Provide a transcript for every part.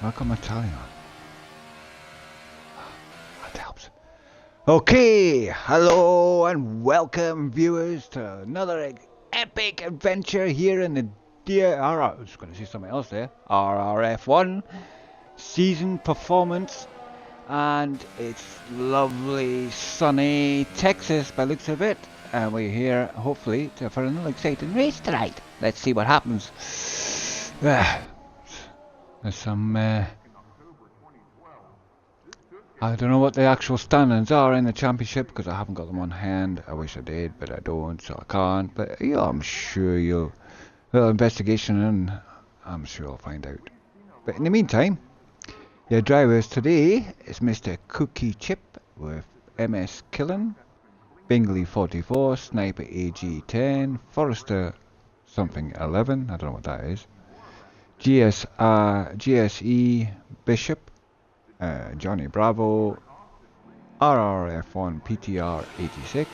Welcome Italian. That helps. Okay, hello and welcome viewers to another epic adventure here in the I was going to say something else there. rrf1 season performance, and it's lovely sunny Texas by the looks of it, and we're here hopefully for another exciting race tonight. Let's see what happens. There's some I don't know what the actual standings are in the championship because I haven't got them on hand. I wish I did, but I don't, so I can't. But yeah, I'm sure you'll little investigation and I'm sure I'll find out. But in the meantime, your drivers today is Mr. Cookie Chip with MS Killen, Bingley 44, Sniper AG 10, Forrester something 11, I don't know what that is, GSE Bishop, Johnny Bravo, RRF1 PTR 86,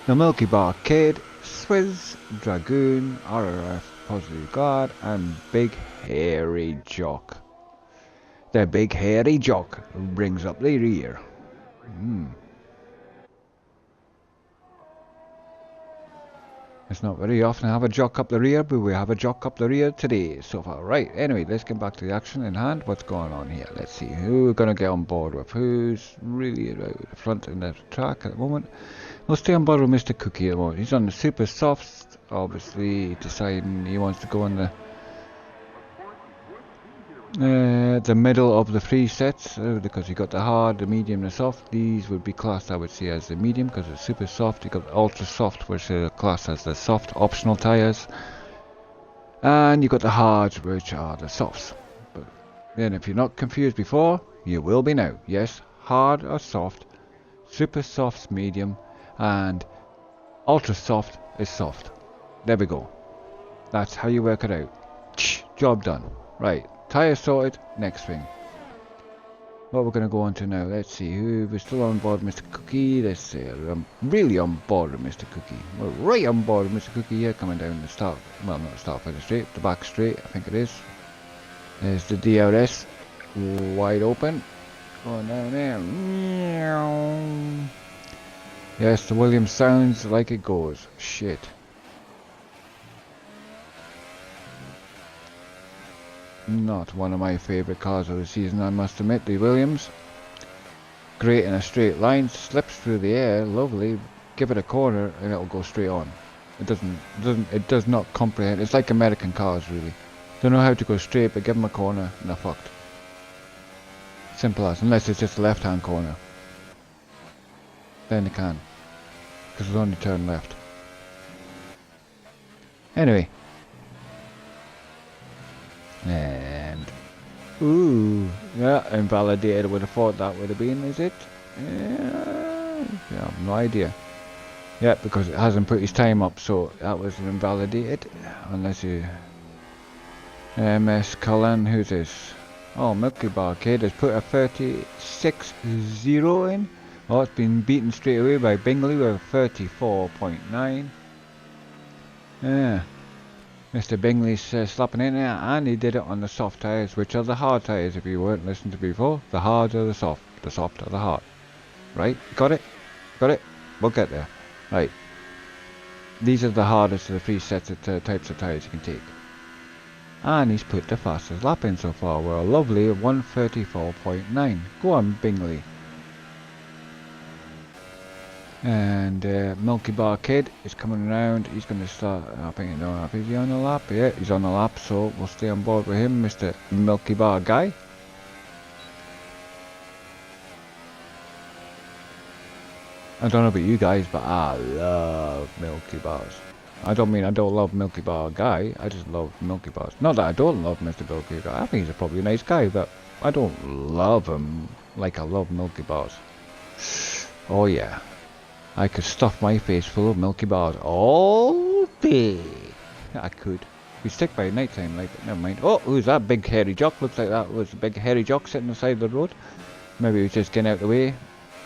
the Milky Bar Kid, Swizz, Dragoon, RRF Positive Guard, and Big Hairy Jock. The Big Hairy Jock brings up the rear. It's not very often I have a jock up the rear, but we have a jock up the rear today so far. Right, anyway, let's get back to the action in hand. What's going on here? Let's see who we're going to get on board with. Who's really right at the front in the track at the moment? We'll stay on board with Mr. Cookie at the moment. He's on the super soft, obviously deciding he wants to go on the middle of the three sets, because you got the hard, the medium, the soft. These would be classed, I would say, as the medium because it's super soft. You got the ultra soft, which is classed as the soft optional tires, and you got the hards, which are the softs. But then, if you're not confused before, you will be now. Yes, hard or soft, super soft's medium, and ultra soft is soft. There we go. That's how you work it out. Job done. Right. Tyre sorted, next thing. What we're going to go on to now, let's see who we're still on board Mr. Cookie. Let's see, I'm really on board with Mr. Cookie. We're right on board with Mr. Cookie here, coming down the start, well not the start for the straight, the back straight, I think it is. There's the DRS, wide open, going down there. Yes, the Williams sounds like it goes, shit. Not one of my favourite cars of the season, I must admit. The Williams, great in a straight line, slips through the air, lovely. Give it a corner and it'll go straight on. It does not comprehend. It's like American cars, really. Don't know how to go straight, but give them a corner and they're fucked. Simple as, unless it's just a left-hand corner. Then they can, because it's only turn left. Anyway. And ooh, yeah, invalidated. I would have thought that would have been, is it? Yeah, I have no idea. Yeah, because it hasn't put his time up, so that was invalidated. Unless you MS Cullen, who's this? Oh, Milky Bar Kid has put a 36.0 in. Oh, it's been beaten straight away by Bingley with 34.9. Yeah. Mr. Bingley's slapping in there, and he did it on the soft tyres, which are the hard tyres if you weren't listening to before. The hard are the soft are the hard. Right? Got it? Got it? We'll get there. Right. These are the hardest of the three sets of types of tyres you can take. And he's put the fastest lap in so far. We're a lovely 134.9. Go on, Bingley. And Milky Bar Kid is coming around. He's going to start. I think, no, is he on the lap? Yeah, he's on the lap, so we'll stay on board with him, Mr. Milky Bar guy. I don't know about you guys, but I love Milky Bars. I don't mean I don't love Milky Bar guy, I just love Milky Bars. Not that I don't love Mr. Milky Bar, I think he's probably a nice guy, but I don't love him like I love Milky Bars. Oh yeah. I could stuff my face full of Milky Bars all day. I could. We stick by night time, like, never mind. Oh, who's that big hairy jock? Looks like that was a big hairy jock sitting on the side of the road. Maybe he was just getting out of the way.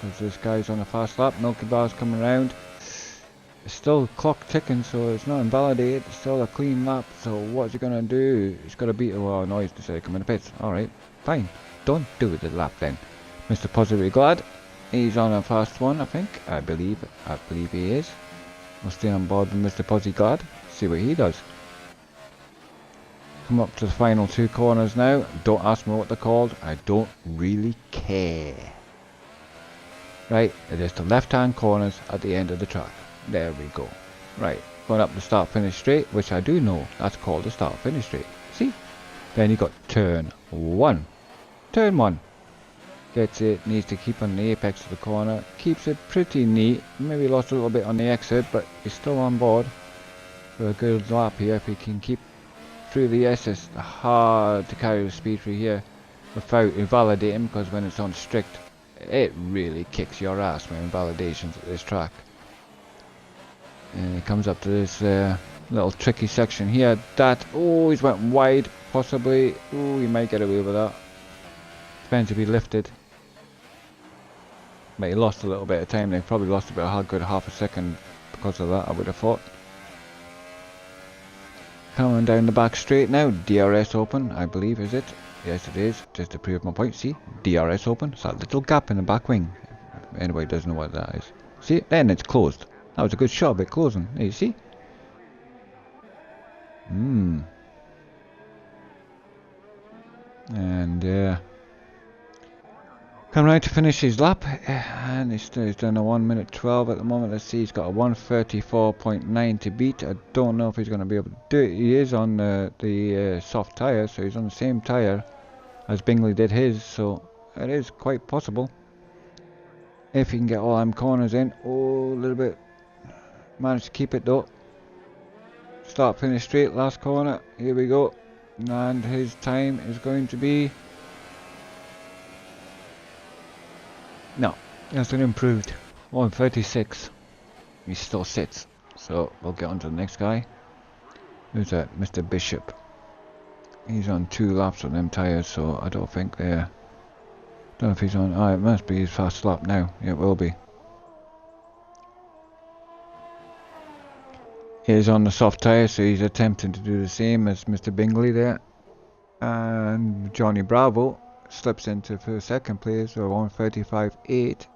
because this guy's on a fast lap. Milky Bar's coming around. It's still clock ticking, so it's not invalidated. It's still a clean lap. So what's he gonna do? He's got to beat. Oh no, he's decided to come in the pits. All right, fine. Don't do the lap then, Mr. Positively Glad. He's on a fast one, I think. I believe he is. We'll stay on board with Mr. Posy Glad. See what he does. Come up to the final two corners now. Don't ask me what they're called. I don't really care. Right, it is the left-hand corners at the end of the track. There we go. Right, going up the start-finish straight, which I do know. That's called the start-finish straight. See? Then you got turn 1. Turn 1. Gets it, needs to keep on the apex of the corner. Keeps it pretty neat. Maybe lost a little bit on the exit, but he's still on board for a good lap here. If he can keep through the S, it's hard to carry the speed through here without invalidating, because when it's on strict, it really kicks your ass with invalidations at this track. And it comes up to this little tricky section here. Oh, he's went wide, possibly. Oh, he might get away with that. Depends if he lifted. But he lost a little bit of time. They probably lost about a good half a second because of that, I would have thought. Coming down the back straight now. DRS open, I believe, is it? Yes, it is. Just to prove my point. See? DRS open. It's that little gap in the back wing. If anybody doesn't know what that is. See? Then it's closed. That was a good shot at closing. There you see? And come round to finish his lap, and he's done a 1:12 at the moment. Let's see, he's got a 1:34.9 to beat. I don't know if he's going to be able to do it. He is on the soft tyre, so he's on the same tyre as Bingley did his, so it is quite possible. If he can get all them corners in. Oh, a little bit. Managed to keep it though. Start, finish straight, last corner. Here we go. And his time is going to be... No, that's an improved 1:36. He still sits. So we'll get on to the next guy. Who's that? Mr. Bishop. He's on 2 laps on them tyres, so I don't think they're... Don't know if he's on... Oh, it must be his fast lap now. Yeah, it will be. He's on the soft tyre, so he's attempting to do the same as Mr. Bingley there. And Johnny Bravo slips into for second place, so 1:35.8.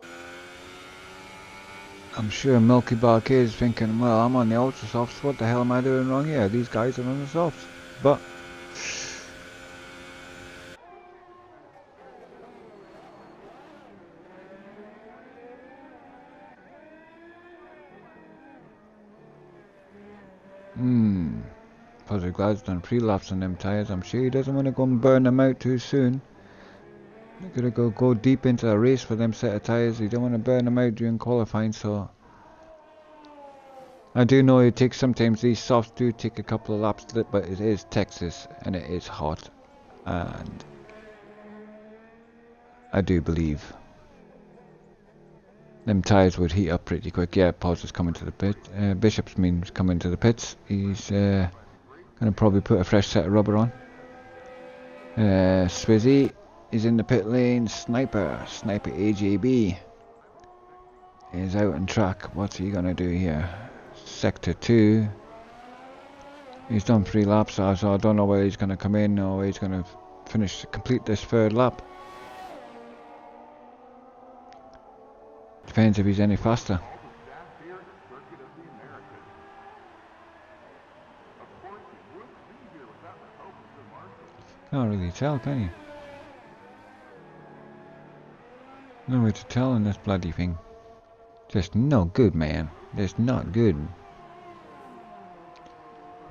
I'm sure Milky Bar Kid is thinking, well, I'm on the ultra softs, what the hell am I doing wrong here? These guys are on the softs. But Puzzle Glad's done 3 laps on them tyres. I'm sure he doesn't want to go and burn them out too soon. They're going to go deep into a race for them set of tyres. You don't want to burn them out during qualifying, so... I do know it takes, sometimes these softs do take a couple of laps, but it is Texas and it is hot. And I do believe them tyres would heat up pretty quick. Yeah, Paul's is coming to the pit. Bishop's means coming to the pits. He's going to probably put a fresh set of rubber on. Swizzy is in the pit lane. Sniper AJB is out on track. What's he going to do here? Sector 2. He's done 3 laps, so I don't know whether he's going to come in or he's going to complete this 3rd lap. Depends if he's any faster. Can't really tell, can you? No way to tell in this bloody thing. Just no good, man. Just not good.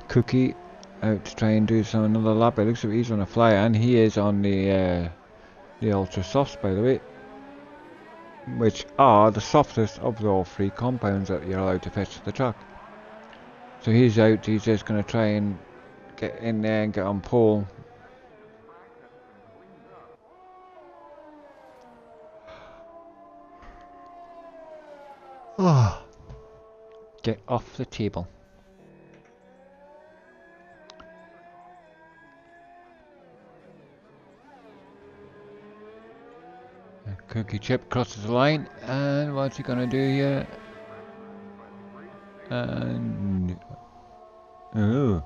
Cookie out to try and do another lap. It looks like he's on a flyer, and he is on the ultra softs, by the way, which are the softest of the all 3 compounds that you're allowed to fetch to the track. So he's out. He's just going to try and get in there and get on pole. Oh. Get off the table. Cookie chip crosses the line, and what's he gonna do here? And oh,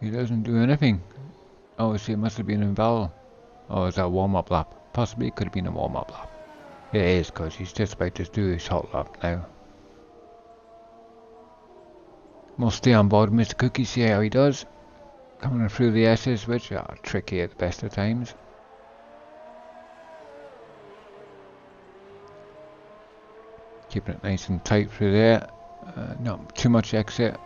he doesn't do anything. Oh, see, it must have been in Val. Oh, is that a warm-up lap? Possibly it could have been a warm-up lap. It is, because he's just about to do his hot lap now. We'll stay on board Mr. Cookie, see how he does. Coming through the S's, which are tricky at the best of times. Keeping it nice and tight through there. Not too much exit.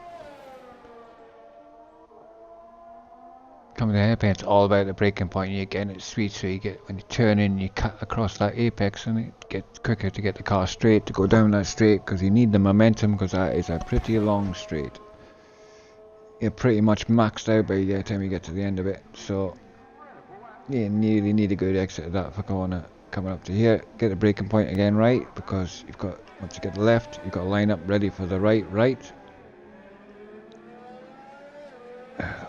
Coming to the hairpin, it's all about the braking point. You're getting it sweet, so you get, when you turn in, you cut across that apex, and it gets quicker to get the car straight, to go down that straight, because you need the momentum, because that is a pretty long straight. You're pretty much maxed out by the time you get to the end of it, so you really need a good exit of that for corner. Coming up to here, get the braking point again right, because you've got, once you get the left, you've got to line up ready for the right.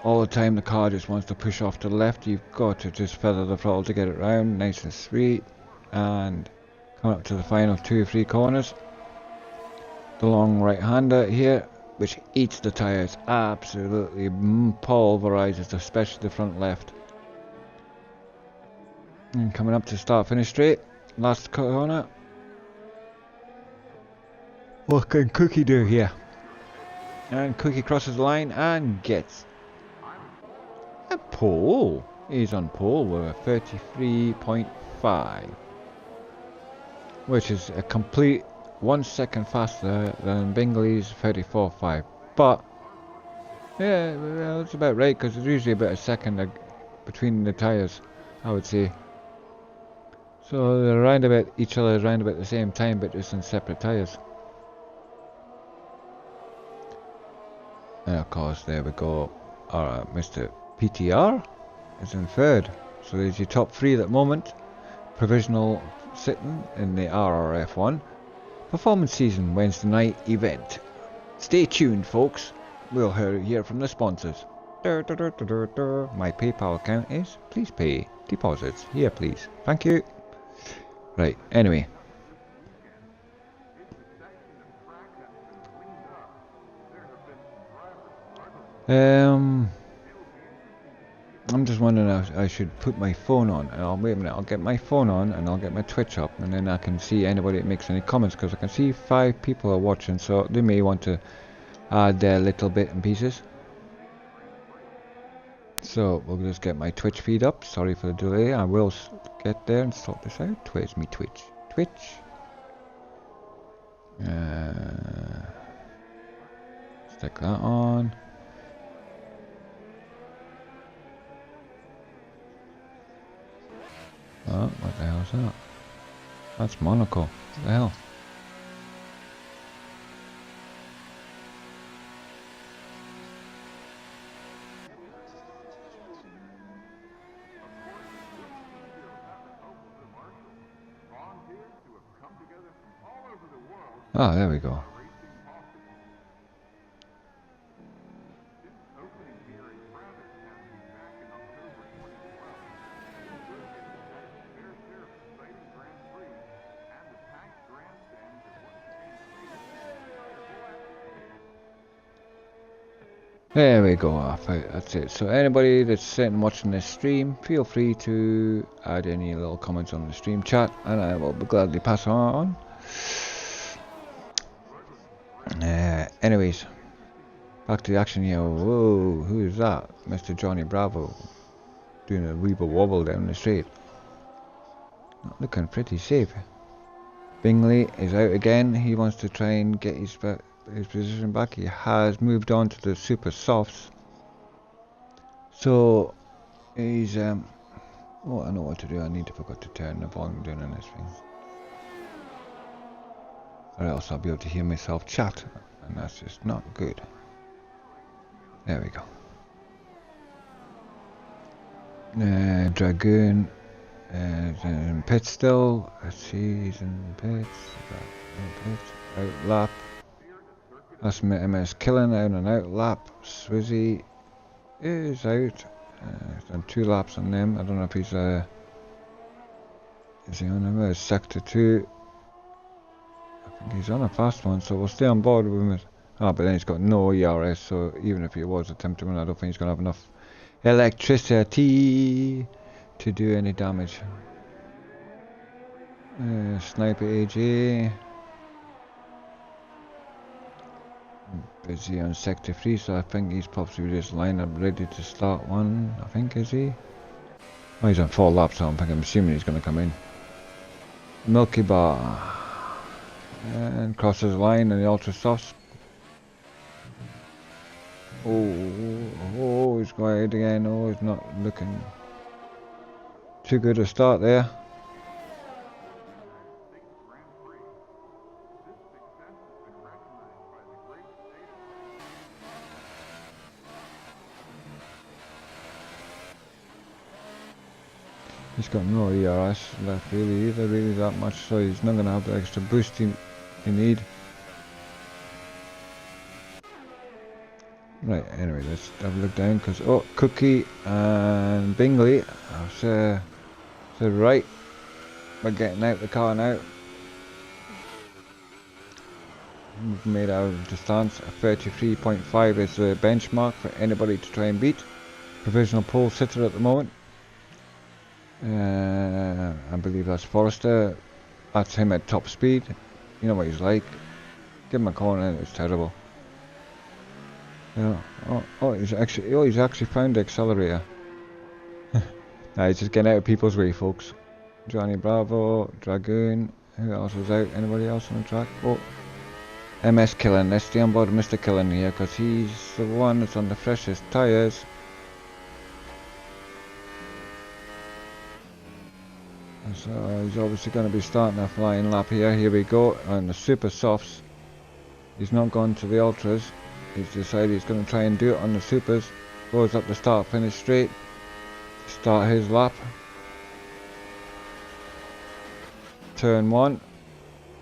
All the time the car just wants to push off to the left, you've got to just feather the throttle to get it round, nice and sweet. And coming up to the final 2 or 3 corners, the long right hander here, which eats the tyres, absolutely pulverizes, especially the front left. And coming up to start finish straight, last corner. What can Cookie do here? And Cookie crosses the line and gets a pole. He's on pole with a 33.5, which is a complete 1 second faster than Bingley's 34.5. But yeah, well, it's about right, because there's usually about a second between the tyres, I would say. So they're around about each other around about the same time, but just in separate tyres. And of course, there we go. Mr. PTR is in third. So there's your top 3 at the moment. Provisional sitting in the rrf1 performance season Wednesday night event. Stay tuned, folks. We'll hear from the sponsors. My PayPal account is, please pay deposits here, please. Thank you. Right, anyway. I'm just wondering if I should put my phone on, and wait a minute, I'll get my phone on and I'll get my Twitch up, and then I can see anybody that makes any comments, because I can see 5 people are watching, so they may want to add their little bit and pieces. So we'll just get my Twitch feed up. Sorry for the delay. I will get there and sort this out. Where's me Twitch? Stick that on. Oh, what the hell is that? That's Monaco. What the hell? Ah, there we go. There we go, that's it. So anybody that's sitting watching this stream, feel free to add any little comments on the stream chat, and I will gladly pass on. Anyways, back to the action here. Whoa, who is that? Mr. Johnny Bravo, doing a weeble wobble down the straight. Not looking pretty safe. Bingley is out again. He wants to try and get his position back. He has moved on to the super softs, so he's oh, I know what to do. I need to forget to turn the volume down on this thing, or else I'll be able to hear myself chat, and that's just not good. There we go. Dragoon is in pit still. Let's see, he's in pits. Out lap. That's MS Killing out and out lap. Swizzy is out. He's done 2 laps on them. I don't know if he's Is he on a sector 2? I think he's on a fast one, so we'll stay on board with him. Ah, but then he's got no ERS, so even if he was attempting one, I don't think he's going to have enough electricity to do any damage. Sniper AJ. Busy on sector 3, so I think he's probably just lined up ready to start one, I think, is he? Oh, he's on 4 laps, so I'm assuming he's going to come in. Milky Bar. And crosses the line and the ultra softs. Oh, he's wide again. Oh, he's not looking too good a start there. He's got no ERS left really either, really that much, so he's not going to have the extra boost he need. Right, anyway, let's have a look down, because, oh, Cookie and Bingley, I've said right, we're getting out the car now. We've made our distance, 33.5 is the benchmark for anybody to try and beat. Provisional pole sitter at the moment. I believe that's Forrester. That's him at top speed. You know what he's like. Give him a corner, it's terrible. Yeah. He's actually found the accelerator. Nah, he's just getting out of people's way, folks. Johnny Bravo, Dragoon. Who else was out? Anybody else on the track? Oh, MS Killen. Let's stay on board Mr. Killen here, because he's the one that's on the freshest tyres. So he's obviously going to be starting a flying lap here. Here we go on the super softs. He's not gone to the ultras. He's decided he's going to try and do it on the supers. Goes up the start finish straight. Start his lap. Turn 1.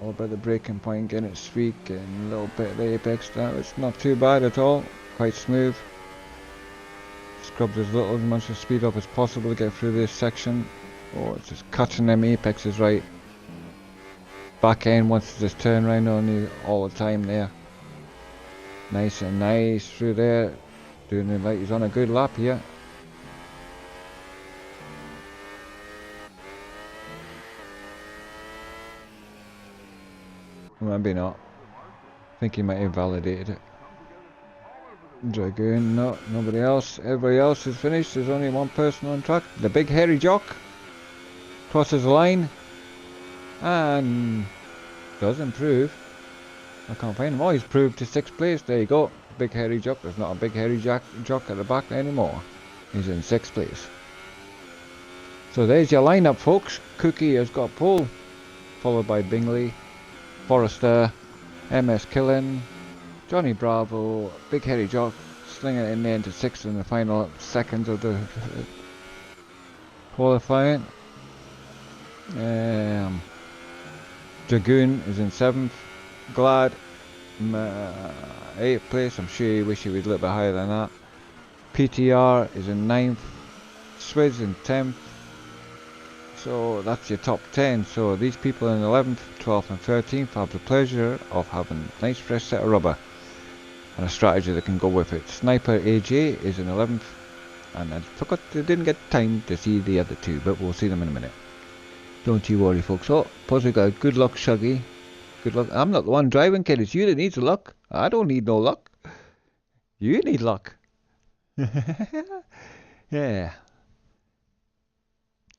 All about the braking point, getting it sweet, getting a little bit of the apex down. It's not too bad at all. Quite smooth. Scrubbed as little as much of speed up as possible to get through this section. Oh, it's just catching them apexes right. Back end wants to just turn around on you all the time there. Nice and nice through there. Doing it like he's on a good lap here. Maybe not. I think he might have validated it. Dragoon, no, nobody else. Everybody else is finished. There's only one person on track. The big hairy jock. Crosses the line and does improve. I can't find him. Oh, he's proved to 6th place. There you go. Big hairy jock. There's not a big hairy jock at the back anymore. He's in 6th place. So there's your lineup, folks. Cookie has got pole, followed by Bingley, Forrester, MS Killen, Johnny Bravo, Big Hairy Jock, slinging it in there into 6th in the final seconds of the qualifying. Dragoon is in 7th. Glad 8th place. I'm sure you wish he was a little bit higher than that. PTR is in 9th. Swizz in 10th. So that's your top 10. So these people in 11th, 12th and 13th have the pleasure of having a nice fresh set of rubber and a strategy that can go with it. Sniper AJ is in 11th, and I forgot they didn't get time to see the other two, but we'll see them in a minute. Don't you worry, folks. Oh, plus we got good luck, Shuggy. Good luck. I'm not the one driving, kid. It's you that needs the luck. I don't need no luck. You need luck. Yeah.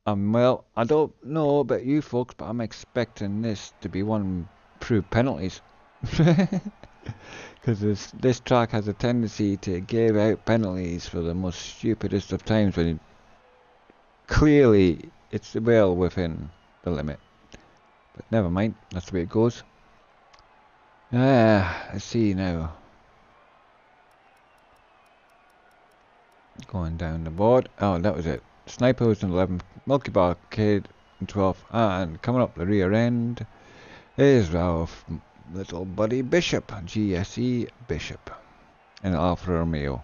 Well, I don't know about you folks, but I'm expecting this to be one through penalties. Because this track has a tendency to give out penalties for the most stupidest of times when clearly it's well within the limit. But never mind, that's the way it goes. Let's see now. Going down the board. Oh, that was it. Sniper was in 11th, Milky Bar Kid in 12th, and coming up the rear end is our little buddy Bishop, GSE Bishop, in Alfa Romeo.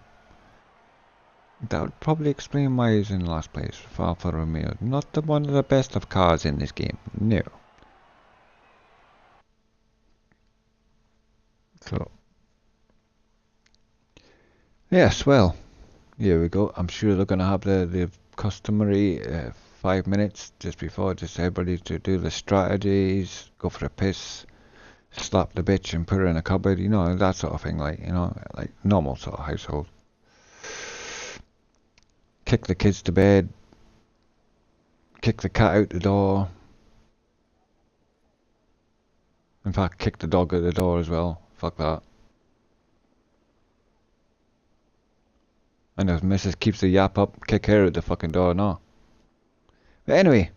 That would probably explain why he's in last place for Alfa Romeo. Not the one of the best of cars in this game. No. So, yes, well, here we go. I'm sure they're going to have the customary 5 minutes just before, just everybody to do the strategies, go for a piss, slap the bitch and put her in a cupboard, you know, that sort of thing, like, you know, like normal sort of household. Kick the kids to bed, kick the cat out the door. In fact, kick the dog out the door as well. Fuck that. And if Mrs. keeps the yap up, kick her out the fucking door, no. But anyway,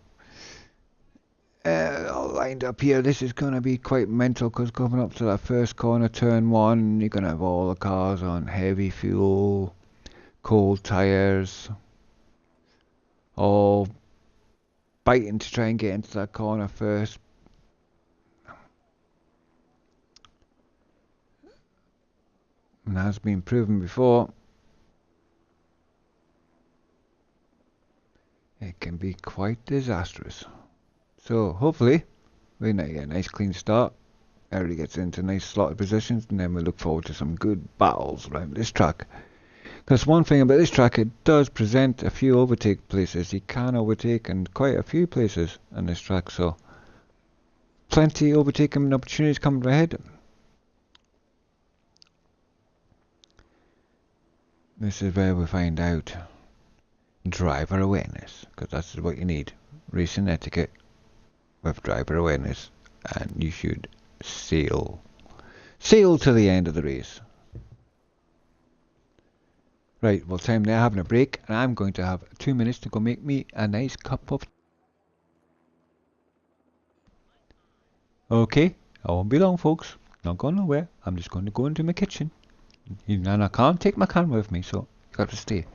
all lined up here, this is going to be quite mental because coming up to that first corner, turn 1, you're going to have all the cars on heavy fuel, cold tyres, all biting to try and get into that corner first. And as been proven before, it can be quite disastrous. So hopefully we get a nice clean start. Everybody gets into nice slotted positions, and then we look forward to some good battles around this track. Because one thing about this track, it does present a few overtake places. You can overtake in quite a few places on this track, so plenty of overtaking opportunities coming ahead. This is where we find out driver awareness, because that's what you need. Racing etiquette with driver awareness, and you should sail to the end of the race. Right, well, time they're having a break, and I'm going to have 2 minutes to go make me a nice cup of. Okay, I won't be long, folks. Not going nowhere. I'm just going to go into my kitchen, and I can't take my camera with me, so you got to stay.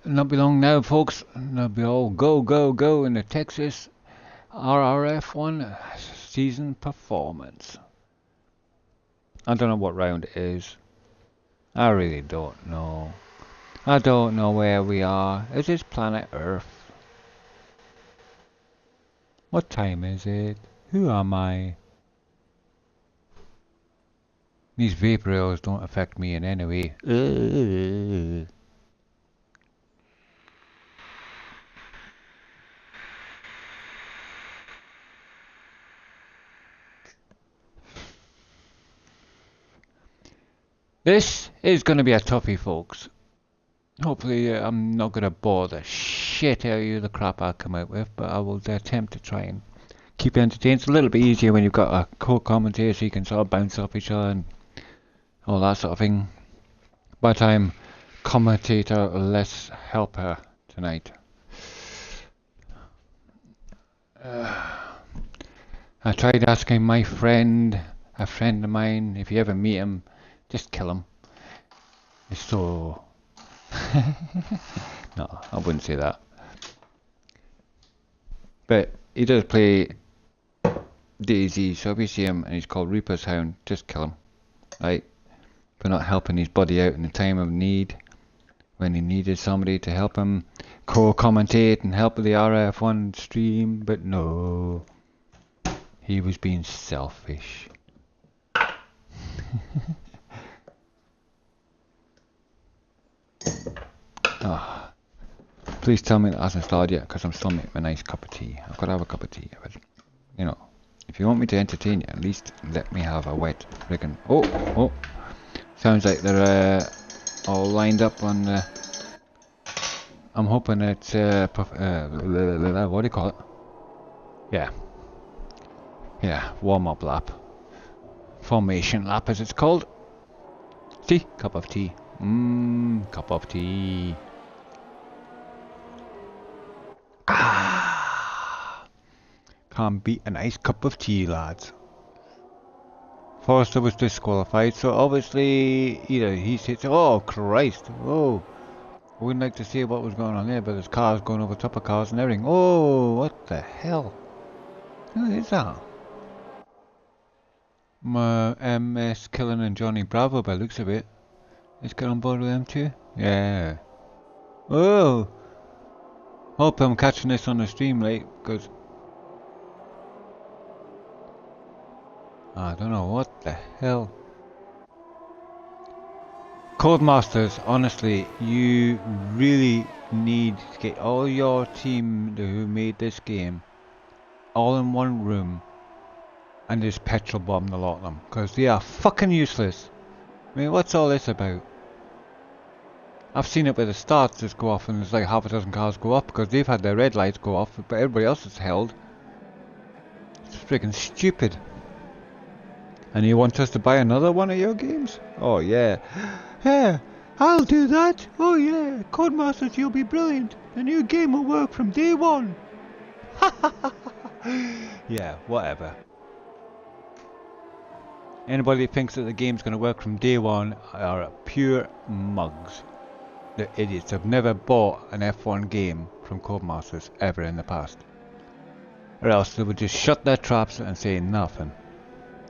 Not be long now, folks. That'll be all go in the Texas rrf1 season performance. I don't know what round it is. I really don't know. I don't know where we are. Is this planet Earth? What time is it? Who am I? These vapor rails don't affect me in any way. This is going to be a toughie, folks. Hopefully I'm not going to bore the shit out of you, the crap I come out with, but I will attempt to try and keep you entertained. It's a little bit easier when you've got a co-commentator, so you can sort of bounce off each other and all that sort of thing. But I'm commentator less helper tonight. I tried asking my friend, a friend of mine, if you ever meet him, just kill him. It's so... No, I wouldn't say that. But he does play DayZ, so if you see him and he's called Reaper's Hound, just kill him. Right? For not helping his buddy out in the time of need, when he needed somebody to help him co-commentate and help with the rrf1 stream, but no, he was being selfish. Oh, please tell me that hasn't started yet, because I'm still making a nice cup of tea. I've got to have a cup of tea, but, you know, if you want me to entertain you, at least let me have a wet friggin'... Oh! Sounds like they're all lined up on the... I'm hoping it's... what do you call it? Yeah. Yeah, warm-up lap. Formation lap as it's called. See? Cup of tea. Cup of tea. Ah! Can't beat a nice cup of tea, lads. Forrester was disqualified, so obviously either he's hit... Oh, Christ. Oh. I wouldn't like to see what was going on there, but there's cars going over top of cars and everything. Oh, what the hell? Who is that? MS Killen and Johnny Bravo by the looks of it. Let's get on board with them too. Yeah. Oh! Hope I'm catching this on the stream late, because... I don't know what the hell. Codemasters, honestly, you really need to get all your team who made this game all in one room and just petrol bomb the lot of them, because they are fucking useless. I mean, what's all this about? I've seen it where the starts just go off and there's like half a dozen cars go up because they've had their red lights go off, but everybody else is held. It's freaking stupid. And you want us to buy another one of your games? Oh yeah. Yeah, I'll do that. Oh yeah, Codemasters, you'll be brilliant. The new game will work from day one. Yeah, whatever. Anybody who thinks that the game's going to work from day one are pure mugs. They're idiots. They've never bought an F1 game from Codemasters ever in the past. Or else they would just shut their traps and say nothing.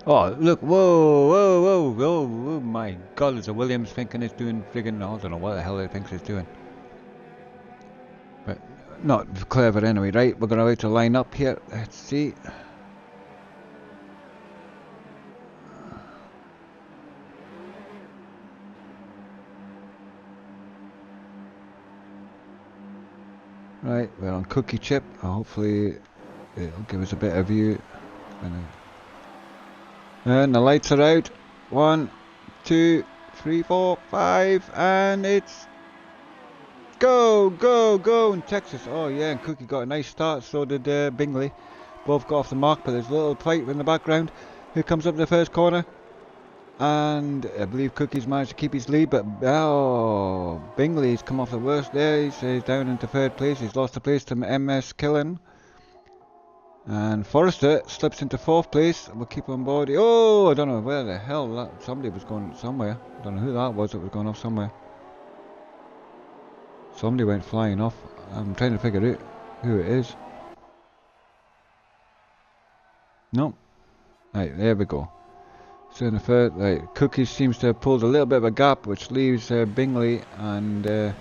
Oh, look, whoa, oh my god, there's a Williams thinking it's doing friggin', I don't know what the hell it thinks it's doing. But, not clever anyway, right, we're gonna have to line up here, let's see. Right, we're on Cookie Chip, hopefully it'll give us a better view. And the lights are out. 1, 2, 3, 4, 5, and it's go in Texas. Oh yeah, and Cookie got a nice start, so did Bingley. Both got off the mark, but there's a little fight in the background. Who comes up the first corner? And I believe Cookie's managed to keep his lead, but oh, Bingley's come off the worst there. He's down into third place. He's lost the place to MS Killen. And Forrester slips into fourth place. We'll keep on board. Oh, I don't know where the hell that... Somebody was going somewhere. I don't know who that was that was going off somewhere. Somebody went flying off. I'm trying to figure out who it is. Nope. Right, there we go. So in the third, right, Cookie seems to have pulled a little bit of a gap, which leaves Bingley and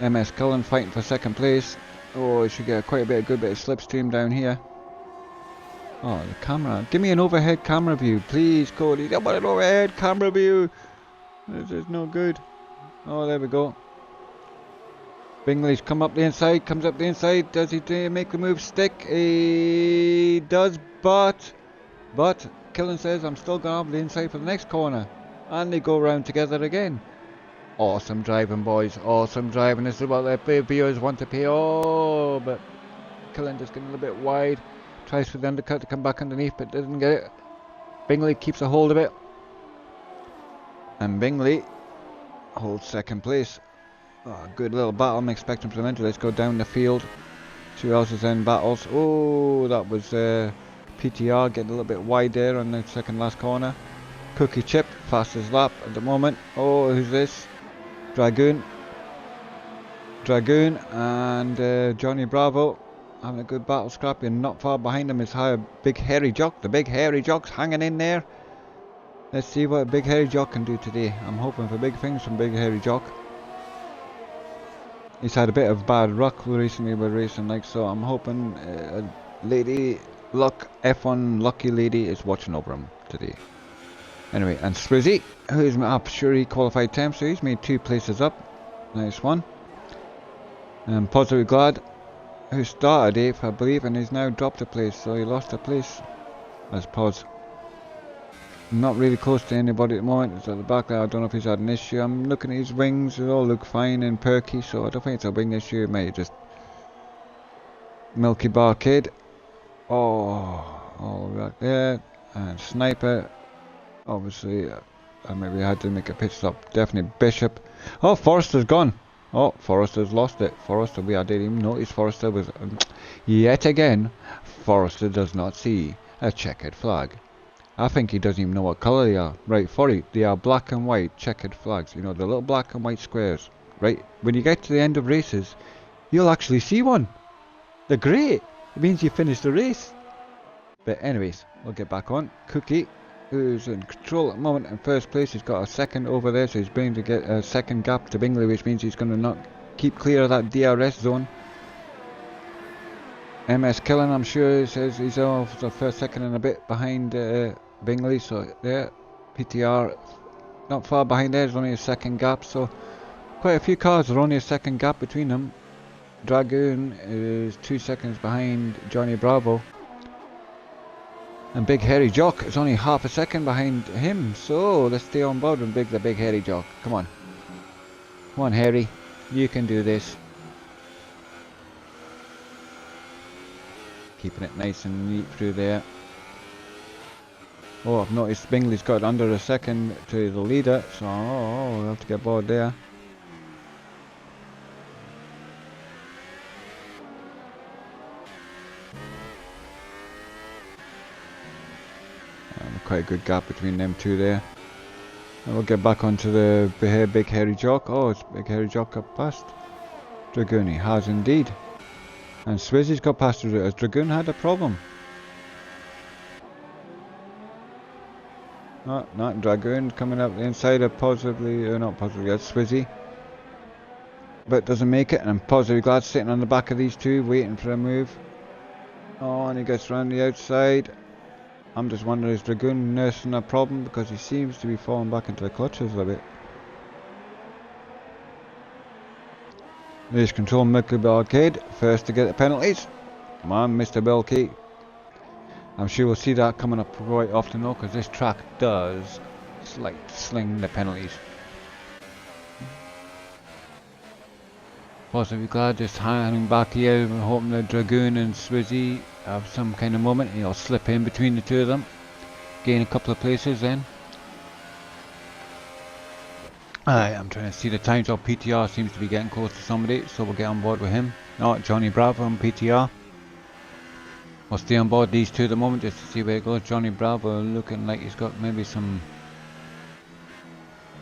MS Cullen fighting for second place. Oh, he should get quite a good bit of slipstream down here. Oh, the camera. Give me an overhead camera view, please, Cody. I want an overhead camera view. This is no good. Oh, there we go. Bingley's come up the inside, comes up the inside. Does he make the move stick? He does, but Killen says, I'm still going up the inside for the next corner. And they go round together again. Awesome driving, boys. Awesome driving. This is what their viewers want to pay. Oh, but Killen just getting a little bit wide. Tries for the undercut to come back underneath, but doesn't get it. Bingley keeps a hold of it. And Bingley holds second place. Oh, good little battle. I'm expecting from the Let's go down the field. Two houses in battles. Oh, that was PTR getting a little bit wide there on the second last corner. Cookie Chip, fastest lap at the moment. Oh, who's this? Dragoon and Johnny Bravo having a good battle. Scrappy, and not far behind him is Big Hairy Jock. The Big Hairy Jock's hanging in there. Let's see what Big Hairy Jock can do today. I'm hoping for big things from Big Hairy Jock. He's had a bit of bad luck recently with racing, like, so I'm hoping Lady Luck, F1 Lucky Lady, is watching over him today. Anyway, and Swizzy, who's up, sure he qualified 10th, so he's made 2 places up. Nice one. And Positive Glad, who started 8th, I believe, and he's now dropped a place, so he lost a place as Pos. Not really close to anybody at the moment. It's at the back there. I don't know if he's had an issue. I'm looking at his wings. They all look fine and perky, so I don't think it's a wing issue. It may just Milky Bar Kid. Oh, all right there. And Sniper. Obviously, I maybe had to make a pit stop. Definitely Bishop. Oh, Forrester's gone. Oh, Forrester's lost it. Forrester, I didn't even notice Forrester was... yet again, Forrester does not see a checkered flag. I think he doesn't even know what colour they are. Right, they are black and white checkered flags. You know, the little black and white squares. Right, when you get to the end of races, you'll actually see one. They're great. It means you finished the race. But anyways, we'll get back on. Cookie, who's in control at the moment in first place. He's got a second over there, so he's going to get a second gap to Bingley, which means he's going to not keep clear of that DRS zone. MS Killen, I'm sure, says he's off the first, second and a bit behind Bingley, so there. PTR not far behind there, there's only a second gap, so quite a few cars are only a second gap between them. Dragoon is 2 seconds behind Johnny Bravo. And Big Hairy Jock is only half a second behind him, so let's stay on board with the Big Hairy Jock. Come on. Come on, Harry. You can do this. Keeping it nice and neat through there. Oh, I've noticed Bingley's got under a second to the leader, so we'll have to get bored there. Quite a good gap between them two there. And we'll get back onto the Big Hairy Jock. Oh, it's Big Hairy Jock got past Dragoon. He has indeed. And Swizzy's got past Dragoon. Has Dragoon had a problem? Oh, not Dragoon coming up the inside of possibly, not possibly, that's Swizzy. But doesn't make it, and I'm positively glad sitting on the back of these two, waiting for a move. Oh, and he gets around the outside. I'm just wondering, is Dragoon nursing a problem? Because he seems to be falling back into the clutches a bit. Race control, Milky Arcade, first to get the penalties. Come on, Mr. Bilkey. I'm sure we'll see that coming up quite often though, because this track does sling the penalties. Possibly glad just hanging back here, hoping that Dragoon and Swizzy have some kind of moment. He'll slip in between the two of them, gain a couple of places then. I'm trying to see the times. Of PTR seems to be getting close to somebody, so we'll get on board with him. Oh, Johnny Bravo and PTR. We'll stay on board these two at the moment just to see where it goes. Johnny Bravo looking like he's got maybe some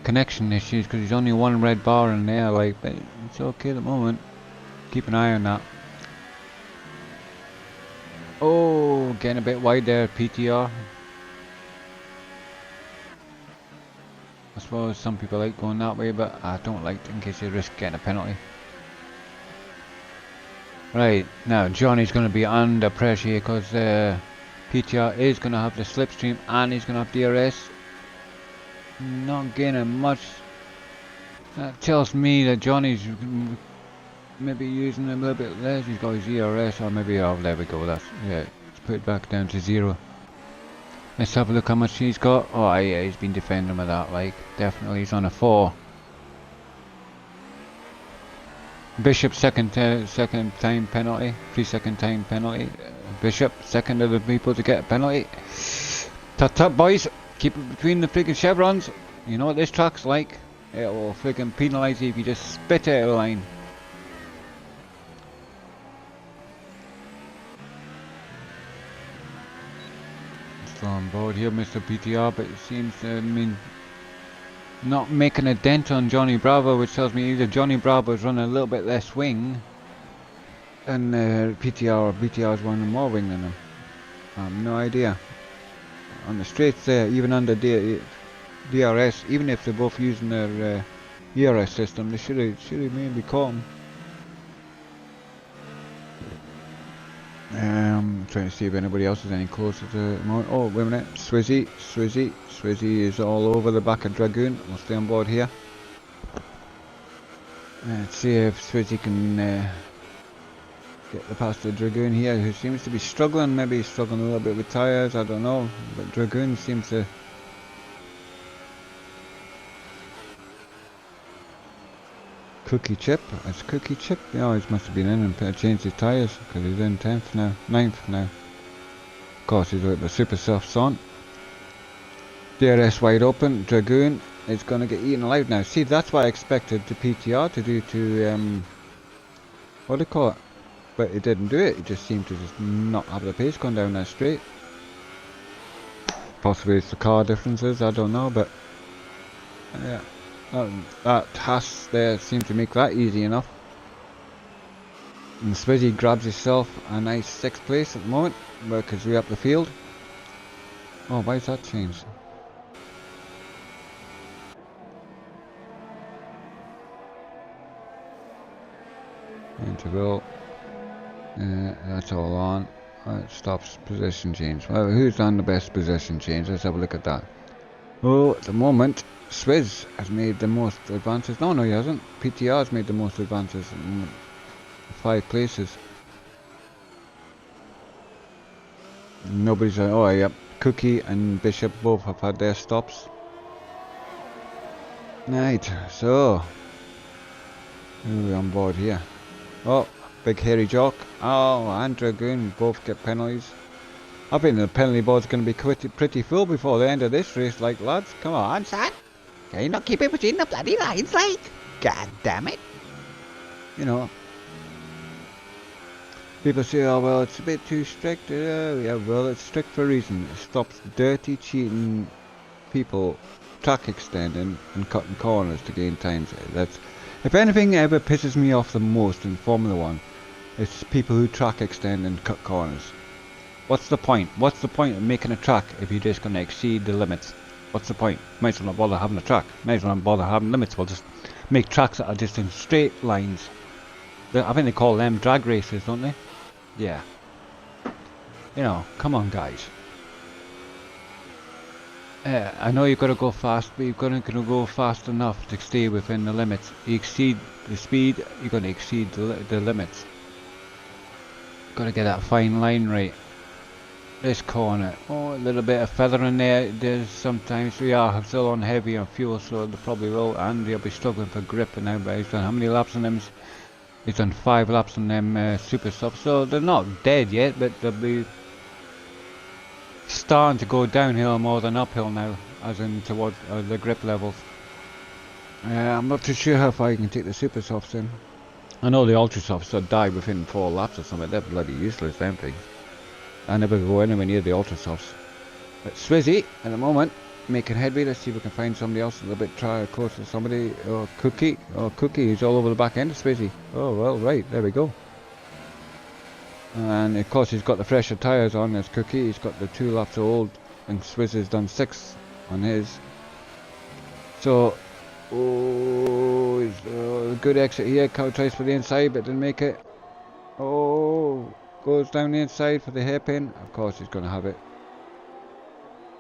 connection issues because he's only one red bar in there, like, but it's okay at the moment. Keep an eye on that. Oh, getting a bit wide there, PTR. I suppose some people like going that way, but I don't like it in case you risk getting a penalty. Right, now Johnny's going to be under pressure here because PTR is going to have the slipstream and he's going to have DRS. Not gaining much. That tells me that Johnny's maybe using a little bit less. He's got his ERS, or maybe, oh, there we go. That's, yeah, let's put it back down to 0. Let's have a look how much he's got. Oh yeah, he's been defending with that, like, definitely he's on a 4. Bishop second time penalty, 3-second time penalty. Bishop second of the people to get a penalty. Tut boys, keep it between the friggin' chevrons. You know what this track's like. It will friggin' penalise you if you just spit it out of the line. Still on board here, Mr. PTR, but it seems to not making a dent on Johnny Bravo, which tells me either Johnny Bravo's running a little bit less wing and PTR, or PTR's running more wing than him. I have no idea. On the straights there, even under DRS, even if they're both using their ERS system, they should have maybe caught him. Trying to see if anybody else is any closer to the moment. Oh, wait a minute. Swizzy is all over the back of Dragoon. We'll stay on board here. Let's see if Swizzy can get the past the Dragoon here, who seems to be struggling. Maybe he's struggling a little bit with tyres, I don't know. But Dragoon seems to Cookie Chip. It's Cookie Chip. He always must have been in and changed his tyres because he's in 10th now, 9th now. Of course, he's with the super softs on. DRS wide open. Dragoon is going to get eaten alive now. See, that's what I expected the PTR to do to what do you call it? But it didn't do it. It just seemed to just not have the pace going down that straight. Possibly it's the car differences, I don't know, but yeah, that Haas there seemed to make that easy enough. And Swizzy grabs himself a nice 6th place at the moment, because we're up the field. Oh, why's that changed? Interval. That's all on. It stops position change. Well, who's on the best position change? Let's have a look at that. Oh, at the moment, Swizz has made the most advances. No, he hasn't. PTR has made the most advances at the moment. 5 places. Nobody's. Oh, yeah. Cookie and Bishop both have had their stops. Right, so. Who are we on board here? Oh. Big hairy jock. Oh, and Dragoon both get penalties. I think the penalty board's going to be pretty full before the end of this race, like, lads. Come on, son. Can you not keep it between the bloody lines, like? God damn it. You know. People say, oh, well, it's a bit too strict. Yeah, well, it's strict for a reason. It stops dirty, cheating people track extending and cutting corners to gain times. That's, if anything ever pisses me off the most in Formula 1, it's people who track extend and cut corners. What's the point? What's the point of making a track if you're just going to exceed the limits? What's the point? Might as well not bother having a track. Might as well not bother having limits. We'll just make tracks that are just in straight lines. I think they call them drag races, don't they? Yeah. You know, come on, guys. I know you've got to go fast, but you've got to go fast enough to stay within the limits. You exceed the speed, you're going to exceed the limits. Got to get that fine line right. This corner, oh, a little bit of feather in there. There's sometimes we are still on heavy on fuel, so they probably will, and they'll be struggling for grip. And now, but he's done how many laps on them? He's done 5 laps on them super stuff, so they're not dead yet, but they'll be starting to go downhill more than uphill now, as in towards the grip levels. I'm not too sure how far you can take the super softs in. I know the ultra softs that die within 4 laps or something. They're bloody useless, them things. I never go anywhere near the ultra softs. But Swizzy at the moment making headway. Let's see if we can find somebody else a little bit closer to somebody. Or Cookie. Oh, Cookie is all over the back end of Swizzy. Oh well, right, there we go. And of course he's got the fresher tyres on as Cookie. He's got the 2 laps old, and Swizz has done 6 on his. So, oh, he's a good exit here. Cow tries for the inside but didn't make it. Oh, goes down the inside for the hairpin. Of course he's going to have it.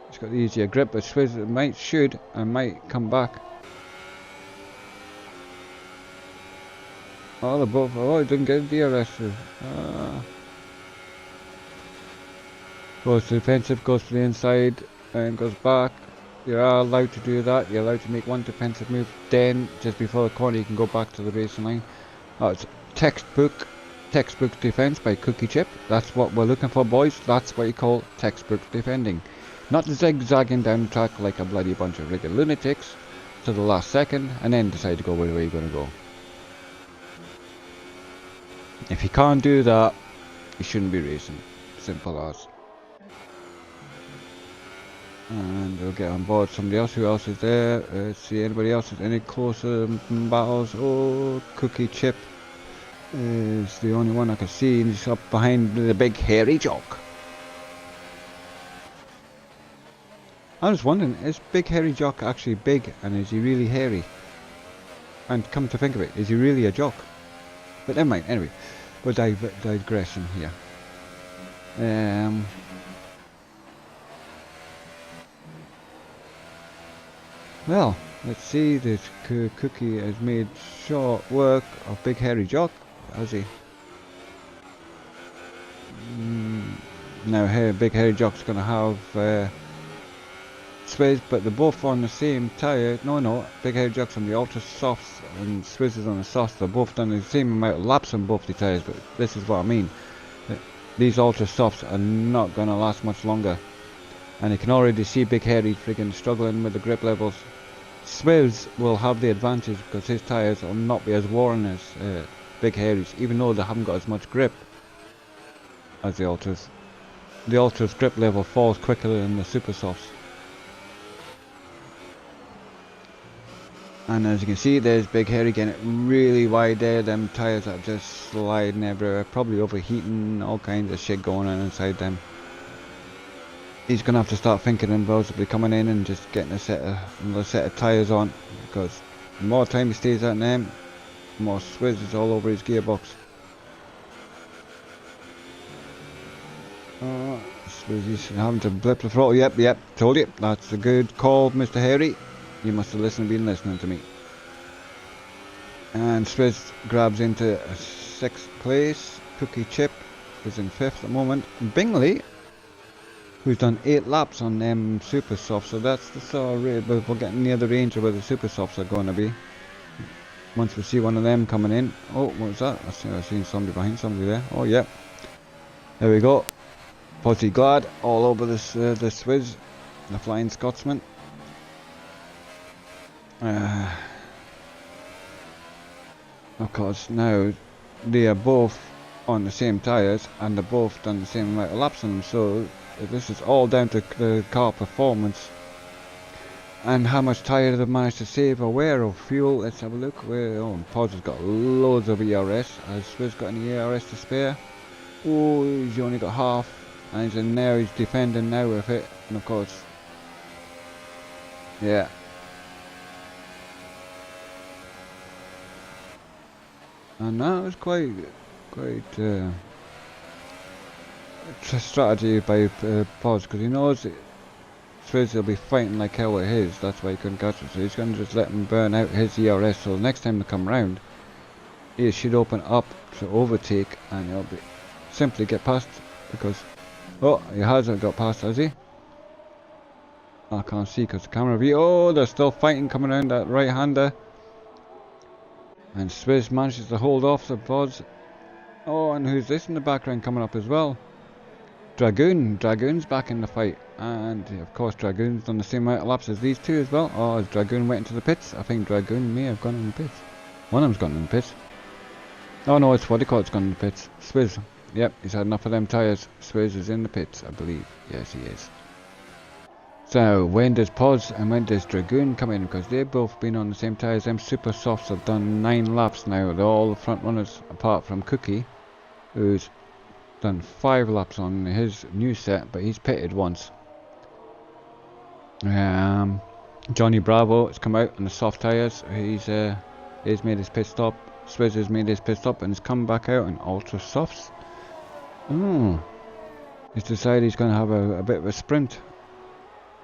He's got the easier grip, but Swizz should come back. All above. Oh, he didn't get DRS. Goes to defensive, goes to the inside, and goes back. You are allowed to do that. You're allowed to make 1 defensive move. Then, just before the corner, you can go back to the racing line. Oh, it's textbook defense by Cookie Chip. That's what we're looking for, boys. That's what you call textbook defending. Not zigzagging down the track like a bloody bunch of regular lunatics to the last second, and then decide to go where you're going to go. If you can't do that, you shouldn't be racing. Simple as. And we'll get on board somebody else. Who else is there? Let's see, anybody else? Is any closer battles? Oh, Cookie Chip is the only one I can see. He's up behind the big hairy jock. I was wondering, is big hairy jock actually big, and is he really hairy? And come to think of it, is he really a jock? But never mind. Anyway, we're digressing here. Well, let's see, this Cookie has made short work of big hairy jock, has he? Now big hairy jock's going to have Swizz, but they're both on the same tyre. No, Big Hairy Jocks on the ultra softs and Swizz is on the softs. They're both done the same amount of laps on both the tyres, but this is what I mean. These ultra softs are not going to last much longer. And you can already see Big Hairy friggin' struggling with the grip levels. Swizz will have the advantage because his tyres will not be as worn as Big Hairy's, even though they haven't got as much grip as the ultras. The ultras grip level falls quicker than the super softs. And as you can see, there's Big Hairy getting it really wide there. Them tyres are just sliding everywhere, probably overheating, all kinds of shit going on inside them. He's going to have to start thinking and possibly coming in and just getting another set of tyres on, because the more time he stays at them, the more Swizz is all over his gearbox. Swizz having to blip the throttle. Yep, told you. That's a good call, Mr. Hairy. You must have been listening to me. And Swizz grabs into 6th place. Cookie Chip is in 5th at the moment. Bingley, who's done 8 laps on them super softs, so that's the sort of rate, but we're getting near the range of where the super softs are going to be. Once we see one of them coming in. Oh, what was that? I've seen somebody behind somebody there. Oh, yeah. There we go. Posy Glad all over this the Swizz, the Flying Scotsman. Of course, now they are both on the same tyres and they're both done the same amount of laps on them, so this is all down to the car performance and how much tyre they've managed to save or wear or fuel. Let's have a look. Pod's has got loads of ERS. Has Swizz got any ERS to spare? Oh, he's only got half, and he's in there, he's defending now with it, and of course, yeah. And that was quite a strategy by Pods, because he knows Swizz will be fighting like hell with his. That's why he couldn't catch it. So he's going to just let him burn out his ERS. So the next time they come round, he should open up to overtake, and he'll be simply get past. Because he hasn't got past, has he? I can't see because the camera view. Oh, they're still fighting coming around that right-hander. And Swizz manages to hold off the Pods. Oh, and who's this in the background coming up as well? Dragoon's back in the fight. And of course Dragoon's done the same amount of laps as these two as well. Oh, has Dragoon went into the pits? I think Dragoon may have gone in the pits. One of them's gone in the pits. Oh no, it's what he calls it's gone in the pits. Swizz. Yep, he's had enough of them tyres. Swizz is in the pits, I believe. Yes, he is. So, when does Pods and when does Dragoon come in? Because they've both been on the same tyres. Them super softs have done 9 laps now. They're all the front runners apart from Cookie, who's done 5 laps on his new set, but he's pitted once. Johnny Bravo has come out on the soft tyres. He's made his pit stop. Swizz has made his pit stop and has come back out on ultra softs. He's decided he's going to have a bit of a sprint.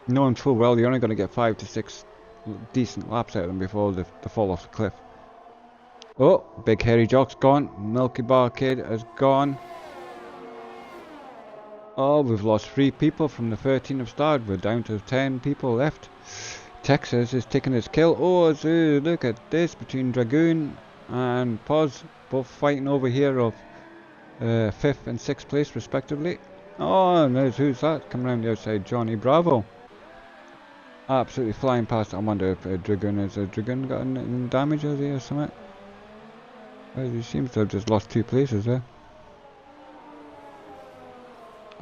Knowing full well you're only going to get 5 to 6 decent laps out of them before they fall off the cliff. Oh, Big Hairy Jock's gone. Milky Bar Kid has gone. Oh, we've lost 3 people from the 13 of started. We're down to 10 people left. Texas is taking his kill. Oh, look at this between Dragoon and Poz, both fighting over here of 5th and 6th place respectively. Oh, and there's who's that coming around the outside? Johnny Bravo. Absolutely flying past. I wonder if Dragoon has Dragoon got any damage, has he, or something? Well, he seems to have just lost 2 places there.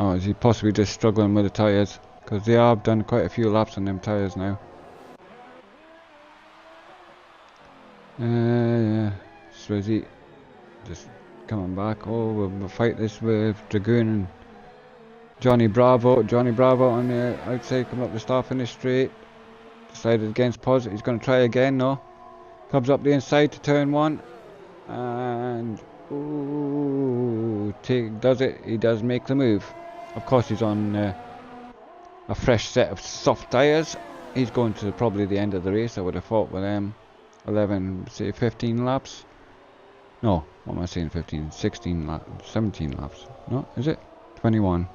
Oh, is he possibly just struggling with the tyres? Because they have done quite a few laps on them tyres now. Yeah. Swizzy just coming back. Oh, we'll fight this with Dragoon and Johnny Bravo on the outside, coming up the start finish straight. Decided against Poz. He's going to try again, no. Comes up the inside to turn 1. And does it? He does make the move. Of course, he's on a fresh set of soft tyres. He's going to probably the end of the race, I would have thought, with 11, say 15 laps. No, what am I saying? 15, 16 laps, 17 laps. No, is it? 21.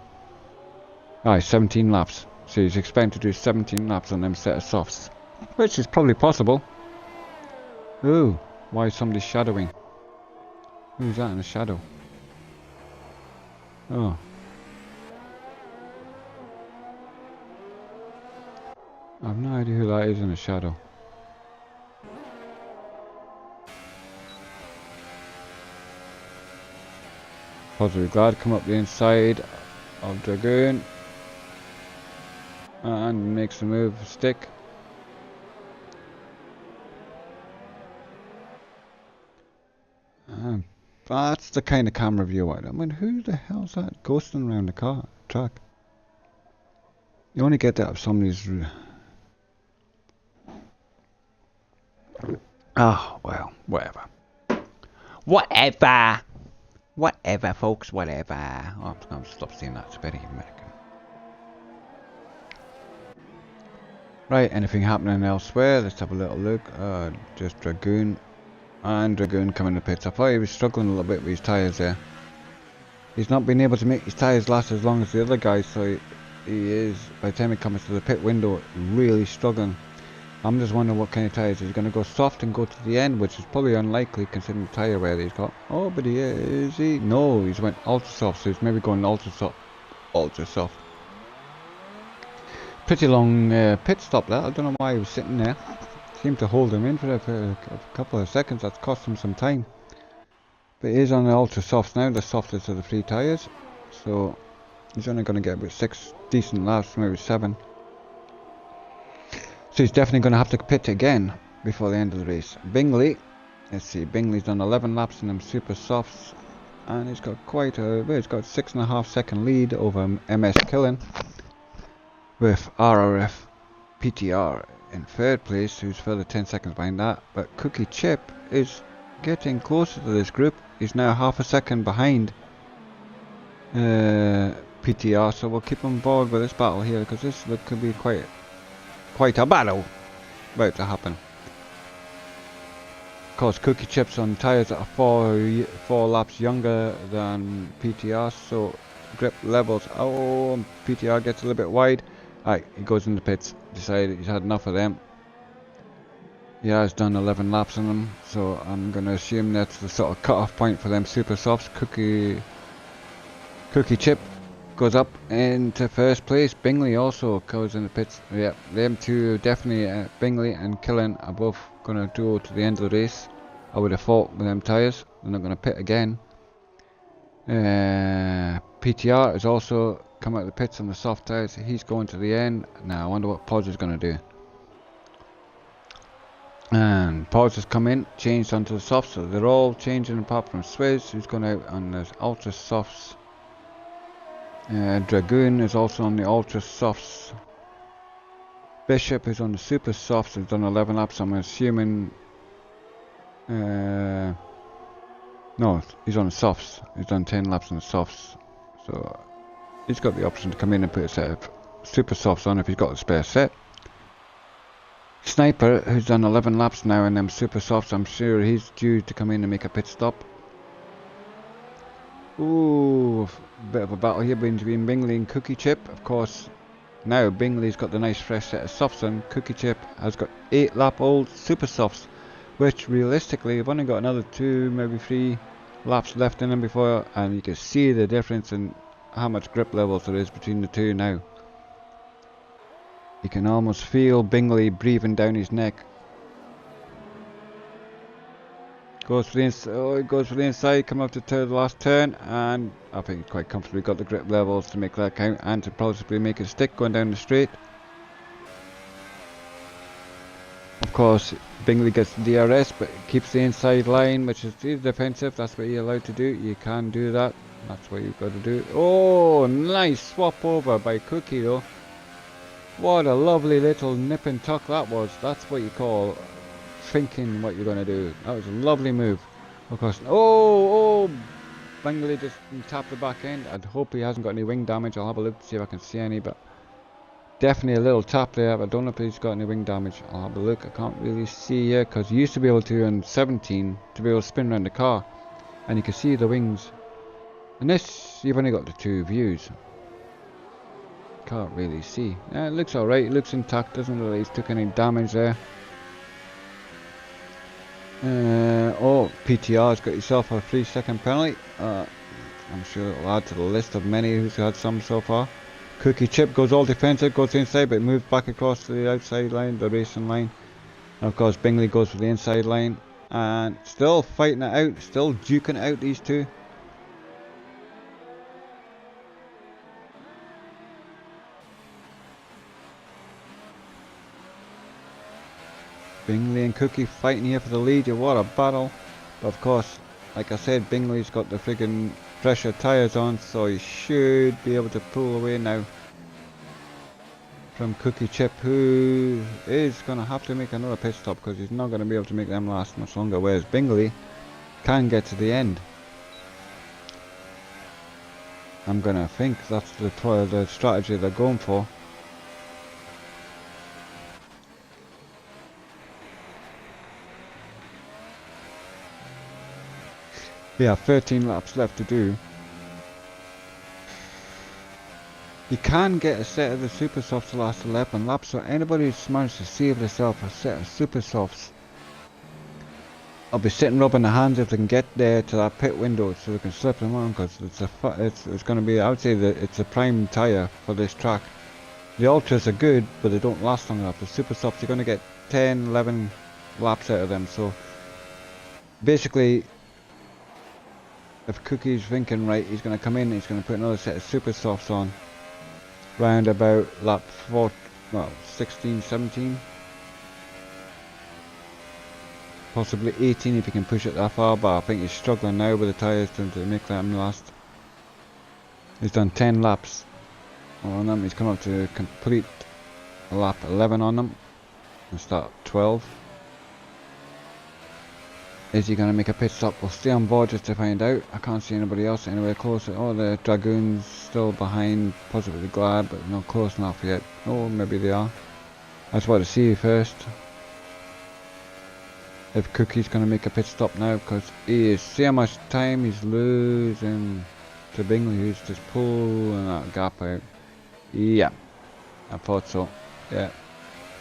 Aye, 17 laps. So he's expecting to do 17 laps on them set of softs, which is probably possible. Ooh, why is somebody shadowing? Who's that in the shadow? Oh. I've no idea who that is in the shadow. Positive Glad come up the inside of Dragoon and makes the move stick. That's the kind of camera view I mean, who the hell's that ghosting around the track? You only get that if somebody's... Oh, well, whatever. Whatever! Whatever, folks, whatever. Oh, I'm going to stop saying that, it's very American. Right, anything happening elsewhere? Let's have a little look. Just Dragoon. And Dragoon coming to pits. I thought he was struggling a little bit with his tyres there. He's not been able to make his tyres last as long as the other guys, so he is, by the time he comes to the pit window, really struggling. I'm just wondering what kind of tyres. Is he going to go soft and go to the end, which is probably unlikely considering the tyre wear that he's got. Oh, but he is he? No, he's went ultra soft, so he's maybe going ultra soft. Ultra soft. Pretty long pit stop there. I don't know why he was sitting there. Seemed to hold him in for a couple of seconds. That's cost him some time. But he is on the ultra softs now, the softest of the 3 tyres. So he's only going to get about 6 decent laps, maybe 7. So he's definitely going to have to pit again before the end of the race. Bingley, let's see, Bingley's done 11 laps in them super softs. And he's got quite a, well, he's got 6.5 second lead over MS Killen. With RRF PTR in 3rd place, who's further 10 seconds behind that. But Cookie Chip is getting closer to this group. He's now half a second behind PTR, so we'll keep on board with this battle here, because this could be quite a battle about to happen. Of course, Cookie Chip's on tyres that are four laps younger than PTR, so grip levels. Oh, PTR gets a little bit wide. Right, he goes in the pits, decided he's had enough of them. He has done 11 laps on them, so I'm going to assume that's the sort of cut-off point for them super softs. Cookie Chip goes up into 1st place. Bingley also goes in the pits. Yeah, them two definitely, Bingley and Killen are both going to go to the end of the race. I would have thought with them tyres. They're not going to pit again. PTR is also come out of the pits on the soft tyres. He's going to the end. Now I wonder what Podge is going to do. And Podge has come in, changed onto the softs, so they're all changing apart from Swizz, who's gone out on the ultra softs. Dragoon is also on the ultra softs. Bishop is on the super softs, has done 11 laps. I'm assuming no, he's on the softs. He's done 10 laps on the softs, so he's got the option to come in and put a set of super softs on if he's got a spare set. Sniper, who's done 11 laps now in them super softs, I'm sure he's due to come in and make a pit stop. Ooh, bit of a battle here between Bingley and Cookie Chip. Of course, now Bingley's got the nice fresh set of softs on. Cookie Chip has got 8 lap old super softs, which realistically have only got another 2, maybe 3 laps left in them before, and you can see the difference in how much grip levels there is between the two now. You can almost feel Bingley breathing down his neck. Goes for the inside, oh, he goes for the inside, come up to the last turn, and I think he's quite comfortably got the grip levels to make that count and to possibly make it stick going down the straight. Of course, Bingley gets the DRS, but keeps the inside line, which is defensive. That's what you're allowed to do. You can do that. That's what you've got to do. Oh, nice swap over by Cookie though. What a lovely little nip and tuck that was. That's what you call thinking what you're going to do. That was a lovely move. Of course, oh, Bingley just tapped the back end. I'd hope he hasn't got any wing damage. I'll have a look to see if I can see any, but definitely a little tap there, but I don't know if he's got any wing damage. I'll have a look. I can't really see here, because you used to be able to in 17 to be able to spin around the car, and you can see the wings. And this, you've only got the 2 views. Can't really see. It looks alright, it looks intact, doesn't look like he's took any damage there. Oh, PTR's got yourself a 3-second penalty. I'm sure it'll add to the list of many who's had some so far. Cookie Chip goes all defensive, goes inside, but moves back across to the outside line, the racing line. And of course, Bingley goes for the inside line. And still fighting it out, still duking it out, these two. Bingley and Cookie fighting here for the lead. What a battle. But of course, like I said, Bingley's got the friggin' pressure tyres on, so he should be able to pull away now from Cookie Chip, who is going to have to make another pit stop because he's not going to be able to make them last much longer, whereas Bingley can get to the end. I'm going to think that's the strategy they're going for. Yeah, 13 laps left to do. You can get a set of the super softs to last 11 laps, so anybody who's managed to save themselves a set of super softs, I'll be sitting rubbing their hands if they can get there to that pit window so they can slip them on, because it's going to be, I would say that it's a prime tyre for this track. The ultras are good, but they don't last long enough. The super softs, you're going to get 10, 11 laps out of them, so basically, if Cookie's thinking right, he's going to come in, he's going to put another set of super softs on round about lap 4, well, 16, 17, possibly 18 if he can push it that far, but I think he's struggling now with the tyres to make them last. He's done 10 laps on them, he's come up to complete lap 11 on them and start 12. Is he going to make a pit stop? We'll stay on board just to find out. I can't see anybody else anywhere closer. Oh, the Dragoons still behind, possibly Glad, but not close enough yet. Oh, maybe they are. I just want to see first if Cookie's going to make a pit stop now, because he is, see how much time he's losing to Bingley, who's just pulling that gap out. Yeah, I thought so. Yeah,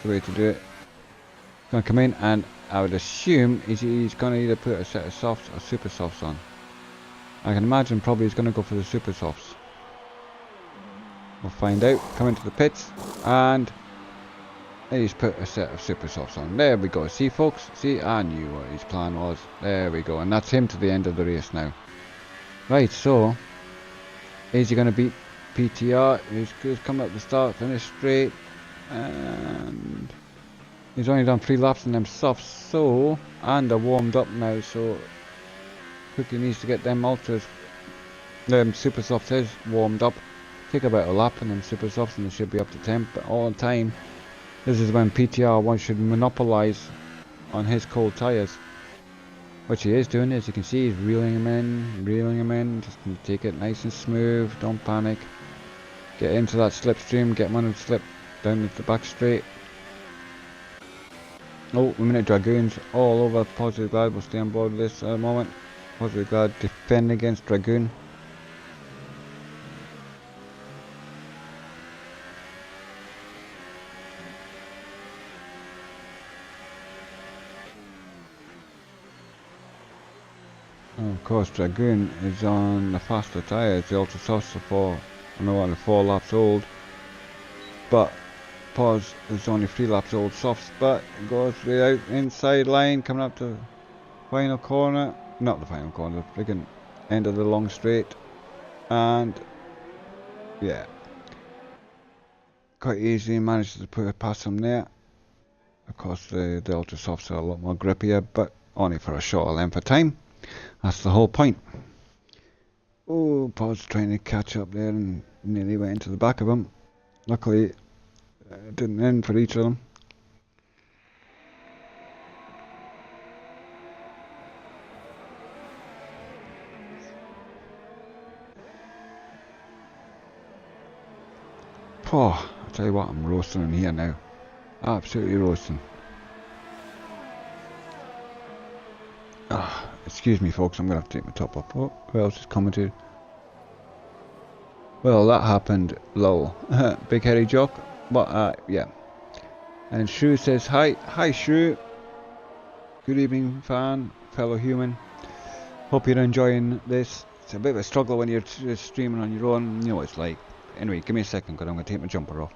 the way to do it. Going to come in, and I would assume he's going to either put a set of softs or super softs on. I can imagine probably he's going to go for the super softs. We'll find out. Come into the pits, and he's put a set of super softs on. There we go. See, folks? See, I knew what his plan was. There we go, and that's him to the end of the race now. Right, so is he going to beat PTR? He's come up the start, finish straight, and he's only done 3 laps in them softs, so, and they're warmed up now, so Cookie needs to get them ultras, them super softs is warmed up. Take about a lap in them super softs and they should be up to temp, but all the time, this is when PTR should monopolise on his cold tyres. What he is doing, as you can see, he's reeling him in, just take it nice and smooth, don't panic. Get into that slipstream, get him on the slip, down the back straight. Oh, a minute, Dragoons all over. Positive Glad will stay on board with this at the moment. Positive Glad defend against Dragoon. Oh, of course, Dragoon is on the faster tyres. The Ultra Softs are 4 laps old. But Pause is only 3 laps old softs, but it goes the inside line, coming up to the final corner. Not the final corner, the freaking end of the long straight. And yeah, quite easily managed to put it past him there. Of course, the Ultra Softs are a lot more grippier, but only for a shorter length of time. That's the whole point. Oh, Pause trying to catch up there and nearly went into the back of him. Luckily, it didn't end for each of them. Oh, I'll tell you what, I'm roasting in here now. Absolutely roasting. Excuse me folks, I'm going to have to take my top off. Oh, who else is commented? Well, that happened, lol. Big hairy joke. But, yeah. And Shrew says hi. Hi, Shrew. Good evening, fan, fellow human. Hope you're enjoying this. It's a bit of a struggle when you're streaming on your own. You know what it's like. Anyway, give me a second because I'm going to take my jumper off.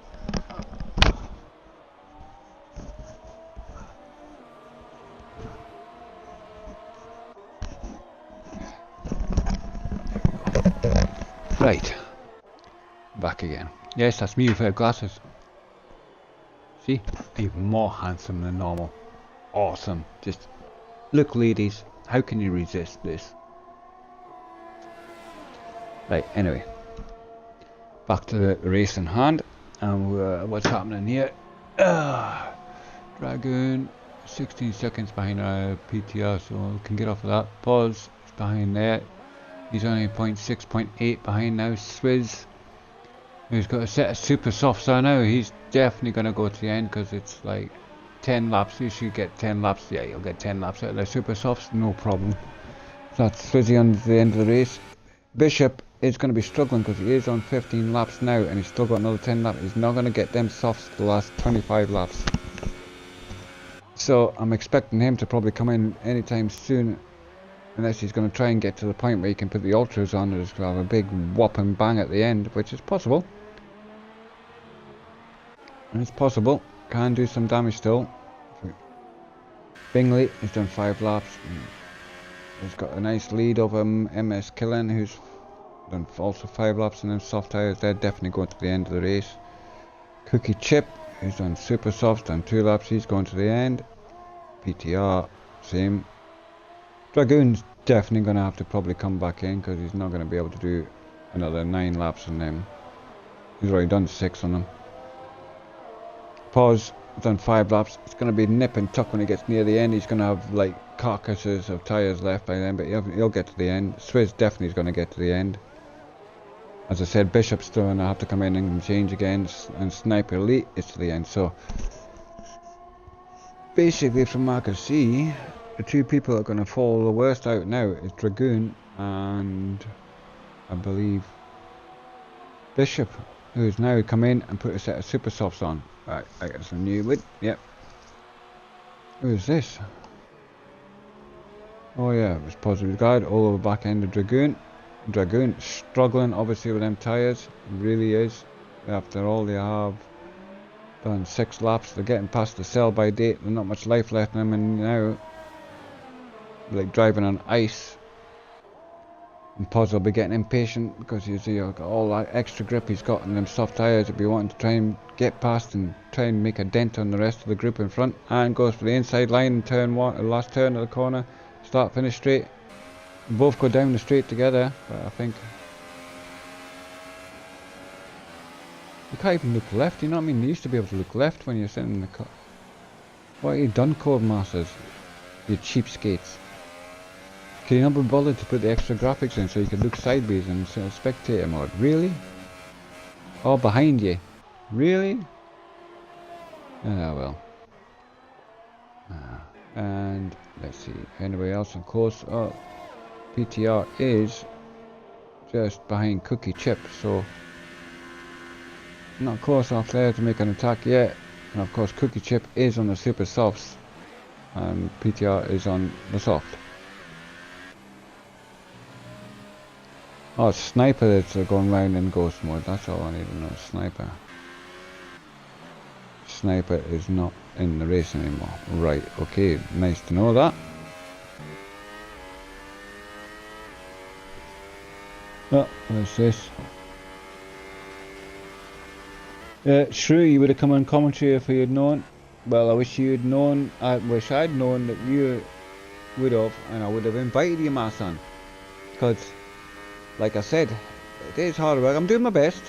Right. Back again. Yes, that's me without glasses. See? Even more handsome than normal. Awesome. Just look, ladies. How can you resist this? Right, anyway. Back to the race in hand. And what's happening here? Dragoon. 16 seconds behind PTR, so we can get off of that. Pause. He's behind there. He's only 0.6, 0.8 behind now. Swizz. He's got a set of super softs on now. He's definitely going to go to the end because it's like 10 laps. You should get 10 laps. Yeah, you'll get 10 laps out of the super softs. No problem. That's Swizzy on the end of the race. Bishop is going to be struggling because he is on 15 laps now and he's still got another 10 laps. He's not going to get them softs the last 25 laps. So I'm expecting him to probably come in anytime soon. Unless he's going to try and get to the point where he can put the ultras on and just have a big whopping bang at the end, which is possible. It's possible. Can do some damage still. Bingley has done 5 laps. He's got a nice lead over MS Killen, who's done also 5 laps, and then soft tires. They're definitely going to the end of the race. Cookie Chip, who's done super softs, done 2 laps. He's going to the end. PTR, same. Dragoon's definitely going to have to probably come back in because he's not going to be able to do another 9 laps on them. He's already done 6 on them. Pause, done 5 laps. It's going to be nip and tuck when he gets near the end. He's going to have like carcasses of tyres left by then, but he'll get to the end. Swizz definitely is going to get to the end. As I said, Bishop's still going to have to come in and change again, and Sniper Elite is to the end. So basically, from what I can see, the 2 people that are going to fall the worst out now is Dragoon and I believe Bishop, who's now come in and put a set of super softs on. Right, I got some new wood. Yep. Who's this? Oh yeah, it was Positive Guide all over back end of Dragoon. Dragoon struggling obviously with them tyres. Really is. After all they have done 6 laps, they're getting past the sell by date. There's not much life left in them, and now like driving on ice. And Pos will be getting impatient because he's got all that extra grip he's got on them soft tyres. He'll be wanting to try and get past and try and make a dent on the rest of the group in front. And goes for the inside line in turn 1, the last turn of the corner. Start, finish straight. Both go down the straight together, but I think you can't even look left, you know what I mean? You used to be able to look left when you're sitting in the car. What have you done, Codemasters? You cheapskates. Can you not be bothered to put the extra graphics in so you can look sideways in sort of spectator mode? Really? All behind you? Really? Ah well. And let's see, anybody else on course? Oh, PTR is just behind Cookie Chip, so not close enough there to make an attack yet. And of course Cookie Chip is on the super softs and PTR is on the soft. Oh, it's Sniper that's going round in ghost mode, that's all I need to know. Sniper. Sniper is not in the race anymore. Right, okay, nice to know that. Oh, what's this? Shrew, you would have come on commentary if you had known. Well, I wish you had known. I wish I'd known that you would have, and I would have invited you, my son. Because, like I said, it is hard work. I'm doing my best.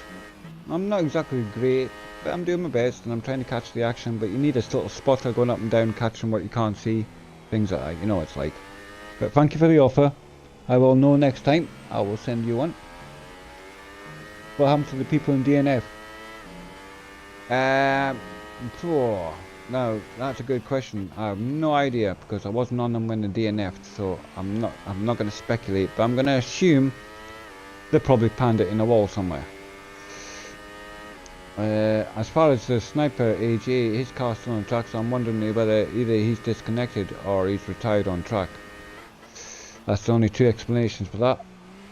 I'm not exactly great, but I'm doing my best, and I'm trying to catch the action. But you need a little spotter going up and down, catching what you can't see, things like that. You know what it's like. But thank you for the offer. I will know next time. I will send you one. What happened to the people in DNF? No, that's a good question. I have no idea because I wasn't on them when they DNF'd, so I'm not going to speculate. But I'm going to assume they probably panned it in a wall somewhere. As far as the sniper AJ, his car's still on track, so I'm wondering whether either he's disconnected or he's retired on track. That's the only two explanations for that,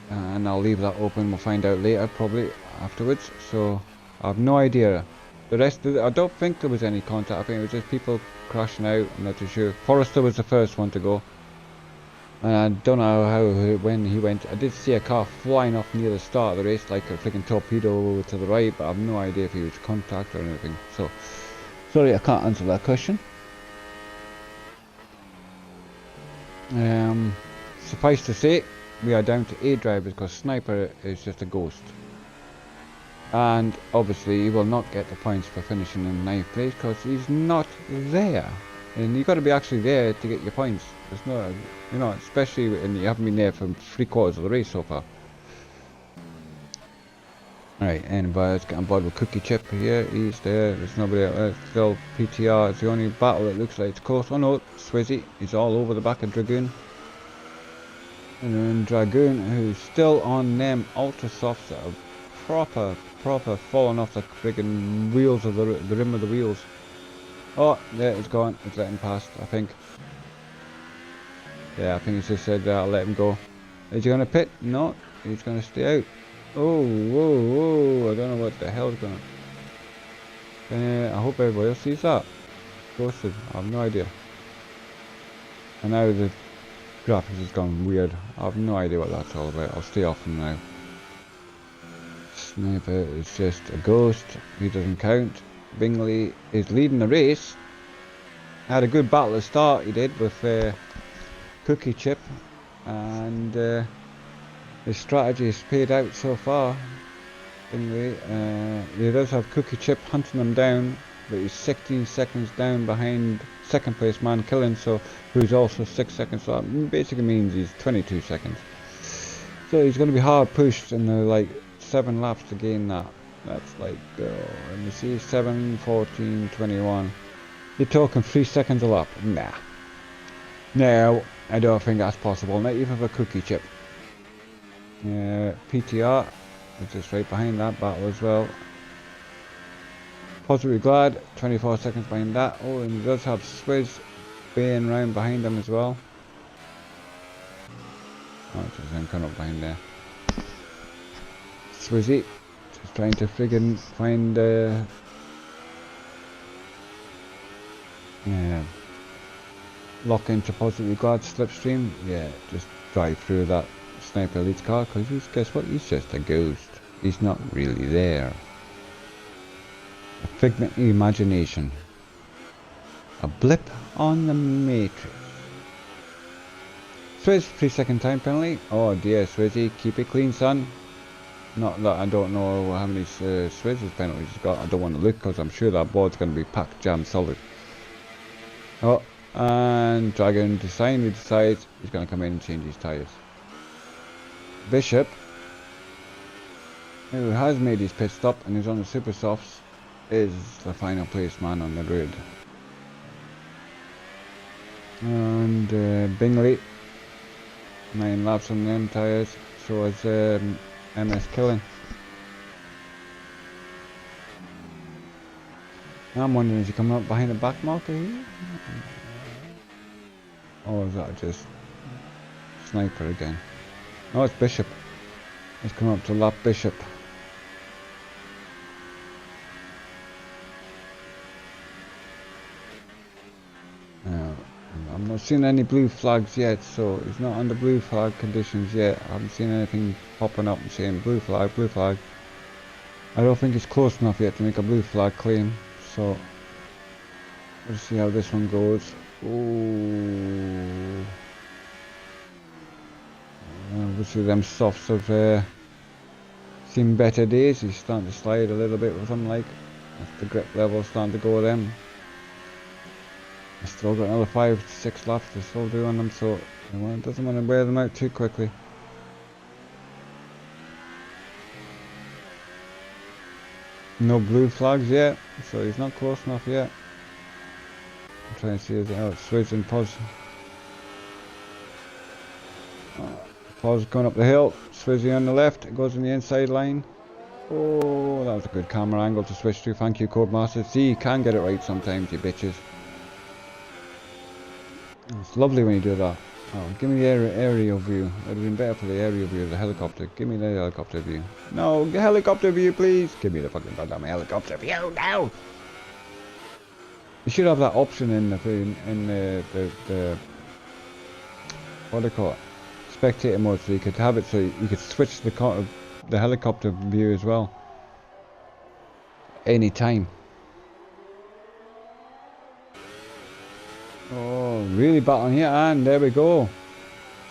and I'll leave that open. We'll find out later, probably afterwards. So I have no idea. The rest of I don't think there was any contact. I think it was just people crashing out. I'm not too sure. Forrester was the first one to go, and I don't know when he went. I did see a car flying off near the start of the race, like a freaking torpedo to the right, but I have no idea if he was contact or anything. So sorry, I can't answer that question. Suffice to say, we are down to 8 drivers because Sniper is just a ghost. And obviously he will not get the points for finishing in 9th place because he's not there. And you've got to be actually there to get your points. There's no, you know, especially when you haven't been there for 3/4 of the race so far. Alright, anybody's getting bored with Cookie Chip here, he's there, there's nobody else, still PTR, it's the only battle that looks like it's close. Oh no, Swizzy, he's all over the back of Dragoon. And then Dragoon, who's still on them ultra softs that are proper falling off the friggin' wheels of the rim of the wheels. Oh, there it's gone, it's letting past, I think. Yeah, I think he's just said I'll let him go. Is he gonna pit? No, he's gonna stay out. Oh, whoa, I don't know what the hell's going on. I hope everybody else sees that. Ghosted, I have no idea. And now the graphics has gone weird. I have no idea what that's all about. I'll stay off them now. Sniper is just a ghost. He doesn't count. Bingley is leading the race. Had a good battle to start, he did, with Cookie Chip. And his strategy has paid out so far. Bingley, he does have Cookie Chip hunting him down, but he's 16 seconds down behind second place man Killen, so who's also 6 seconds. So that basically means he's 22 seconds. So he's going to be hard pushed in the like 7 laps to gain that. That's like, let me see, 7, 14, 21. You're talking 3 seconds a lap. Nah. No, I don't think that's possible. Not even for Cookie Chip. PTR is just right behind that battle as well. Positively glad, 24 seconds behind that. Oh, and he does have Swizz baying round behind him as well. Oh, it's just him coming up behind there. Swizzy just trying to friggin' find lock into Positively glad slipstream. Yeah, just drive through that Sniper Elite's car because guess what? He's just a ghost. He's not really there. A figment of imagination. A blip on the matrix. Swizz, 3-second time penalty. Oh dear, Swizzy, keep it clean, son. Not that I don't know how many Swizz's penalties he's got. I don't want to look because I'm sure that board's going to be packed jam solid. Oh, and Dragon decides he's going to come in and change his tyres. Bishop, who has made his pit stop and is on the super softs, is the final place man on the grid. And Bingley, 9 laps on them tyres, so is MS Killing. I'm wondering, is he coming up behind the back marker here? Or is that just Sniper again? Oh, it's Bishop. He's coming up to lap Bishop. I'm not seeing any blue flags yet, so he's not under blue flag conditions yet. I haven't seen anything popping up and saying blue flag, blue flag. I don't think it's close enough yet to make a blue flag claim, so let's see how this one goes. Ooh. Obviously them softs have seen better days. He's starting to slide a little bit with them, like. That's the grip level starting to go with them. I've still got another 5 to 6 laps to still do on them, so it doesn't want to wear them out too quickly. No blue flags yet, so he's not close enough yet. I'm trying to see his Swizz and Pos. Pos going up the hill, Swizzy on the left, it goes in the inside line. Oh, that was a good camera angle to switch to. Thank you, Codemaster. See, you can get it right sometimes, you bitches. It's lovely when you do that. Oh, give me the aerial view. It would have been better for the aerial view of the helicopter. Give me the helicopter view. No, helicopter view, please. Give me the fucking goddamn helicopter view now. You should have that option in the what do you call it? Spectator mode, so you could have it so you could switch the helicopter view as well. Anytime. Oh, really battling here, and there we go.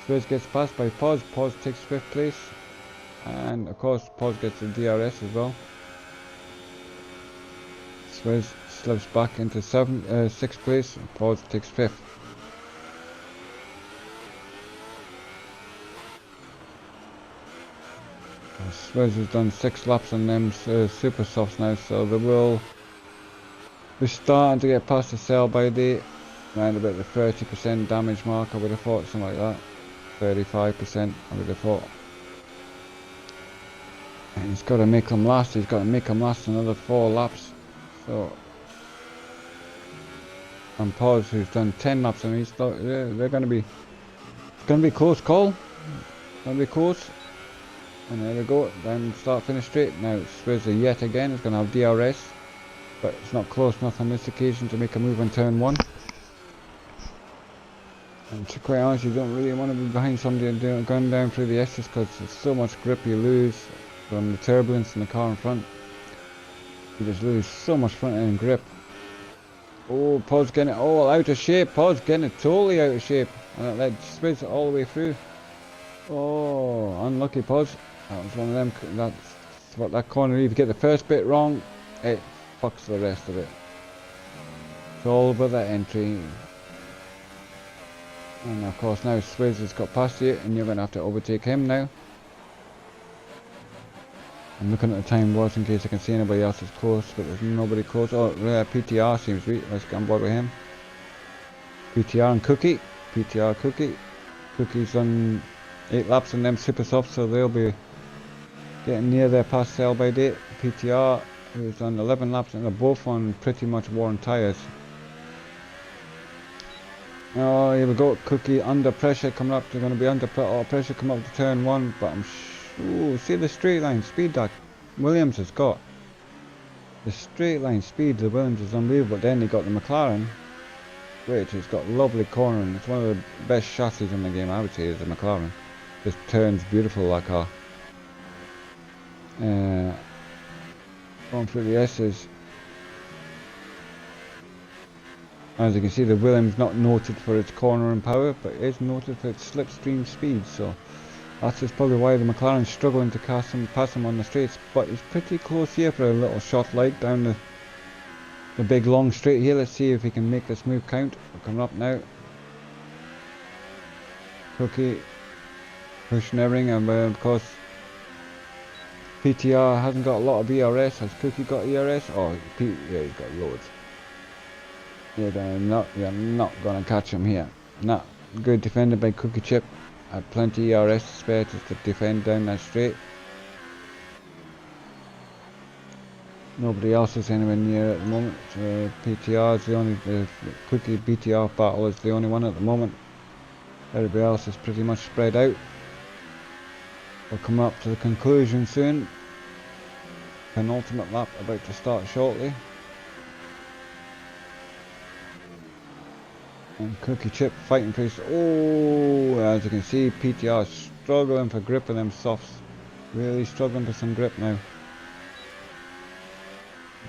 Swizz gets passed by Pos. Pos takes 5th place, and of course Pos gets the DRS as well. Swizz slips back into 6th place. Pos takes 5th. Swizz has done 6 laps on them super softs now, so they will be starting to get past the sell-by date. Around about the 30% damage mark, I would have thought, something like that. 35%, I would have thought. And he's got to make them last. He's got to make them last another 4 laps. So, and Pos, who's done 10 laps, and they're going to be. It's going to be close call. Going to be close. And there we go. Then start finish straight. Now Swizz yet again is going to have DRS, but it's not close enough on this occasion to make a move on turn 1. And to quite honest, you don't really want to be behind somebody and going down through the S's, because there's so much grip you lose from the turbulence in the car in front. You just lose so much front end grip. Oh, Pod's getting it all out of shape. Pod's getting it totally out of shape. And it led Swizz all the way through. Oh, unlucky Pod. That was one of them. That's what that corner, if you get the first bit wrong, it fucks the rest of it. It's all about that entry. And of course now Swizz has got past you, and you're going to have to overtake him now. I'm looking at the time watch in case I can see anybody else is close, but there's nobody close. Oh, PTR seems sweet. Let's get on board with him. PTR and Cookie. PTR Cookie. Cookie's done 8 laps on them super soft, so they'll be getting near their past sell by date. PTR, who's done 11 laps, and they're both on pretty much worn tyres. Oh, here we go. Cookie under pressure coming up. They're going to be under pressure coming up to turn 1. But I'm ooh, see the straight line speed that Williams has got. The straight line speed the Williams is unbelievable. But then they got the McLaren, which has got lovely cornering. It's one of the best chassis in the game, I would say, is the McLaren. Just turns beautiful, that car. Going through the S's. As you can see, the Williams not noted for its cornering power, but it is noted for its slipstream speed, so that's just probably why the McLaren's struggling to pass him on the straights. But he's pretty close here for a little shot like down the big long straight here. Let's see if he can make this move count. We're coming up now. Cookie pushing everything, and of course PTR hasn't got a lot of ERS. Has Cookie got ERS? Oh, yeah, he's got loads. You're not gonna catch him here. No, good defended by Cookie Chip. Had plenty ERS to spare to defend down that straight. Nobody else is anywhere near at the moment. PTR is the only Cookie BTR battle is the only one at the moment. Everybody else is pretty much spread out. We'll come up to the conclusion soon. Penultimate lap about to start shortly. And Cookie Chip fighting for his. Oh, as you can see, PTR struggling for grip on them softs. Really struggling for some grip now.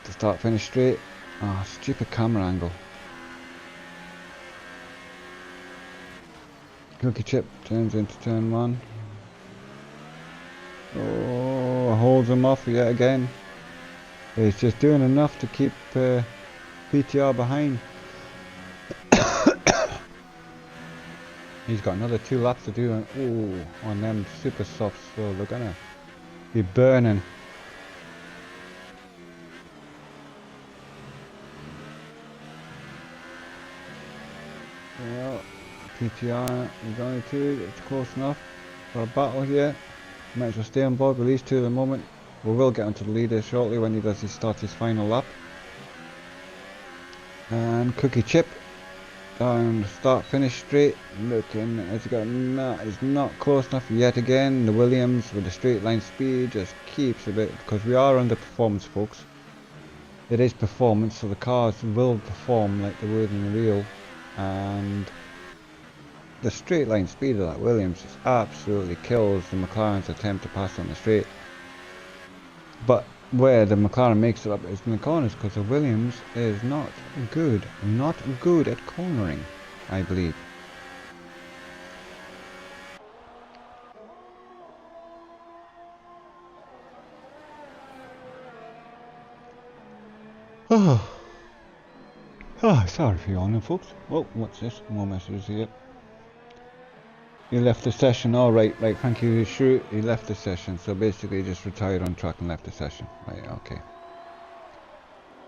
To start finish straight. Ah, stupid camera angle. Cookie Chip turns into turn 1. Oh, holds him off yet again. He's just doing enough to keep PTR behind. He's got another 2 laps to do on them super softs, so they're gonna be burning. Well, PTR is only 2, it's close enough for a battle here. Might as well stay on board with these 2 at the moment. we will get onto the leader shortly when he starts his final lap. And Cookie Chip down the start finish straight, looking as he got is not close enough yet again. The Williams with the straight line speed just keeps a bit, because we are under performance, folks. It is performance, so the cars will perform like they would in the real, and the straight line speed of that Williams just absolutely kills the McLaren's attempt to pass on the straight. But where the McLaren makes it up is in the corners, because the Williams is not good at cornering, I believe. Sorry for yawning, folks. Oh, what's this? More messages here. He left the session. All right, thank you, Shrew. He left the session, so basically he just retired on track and left the session. Right, okay.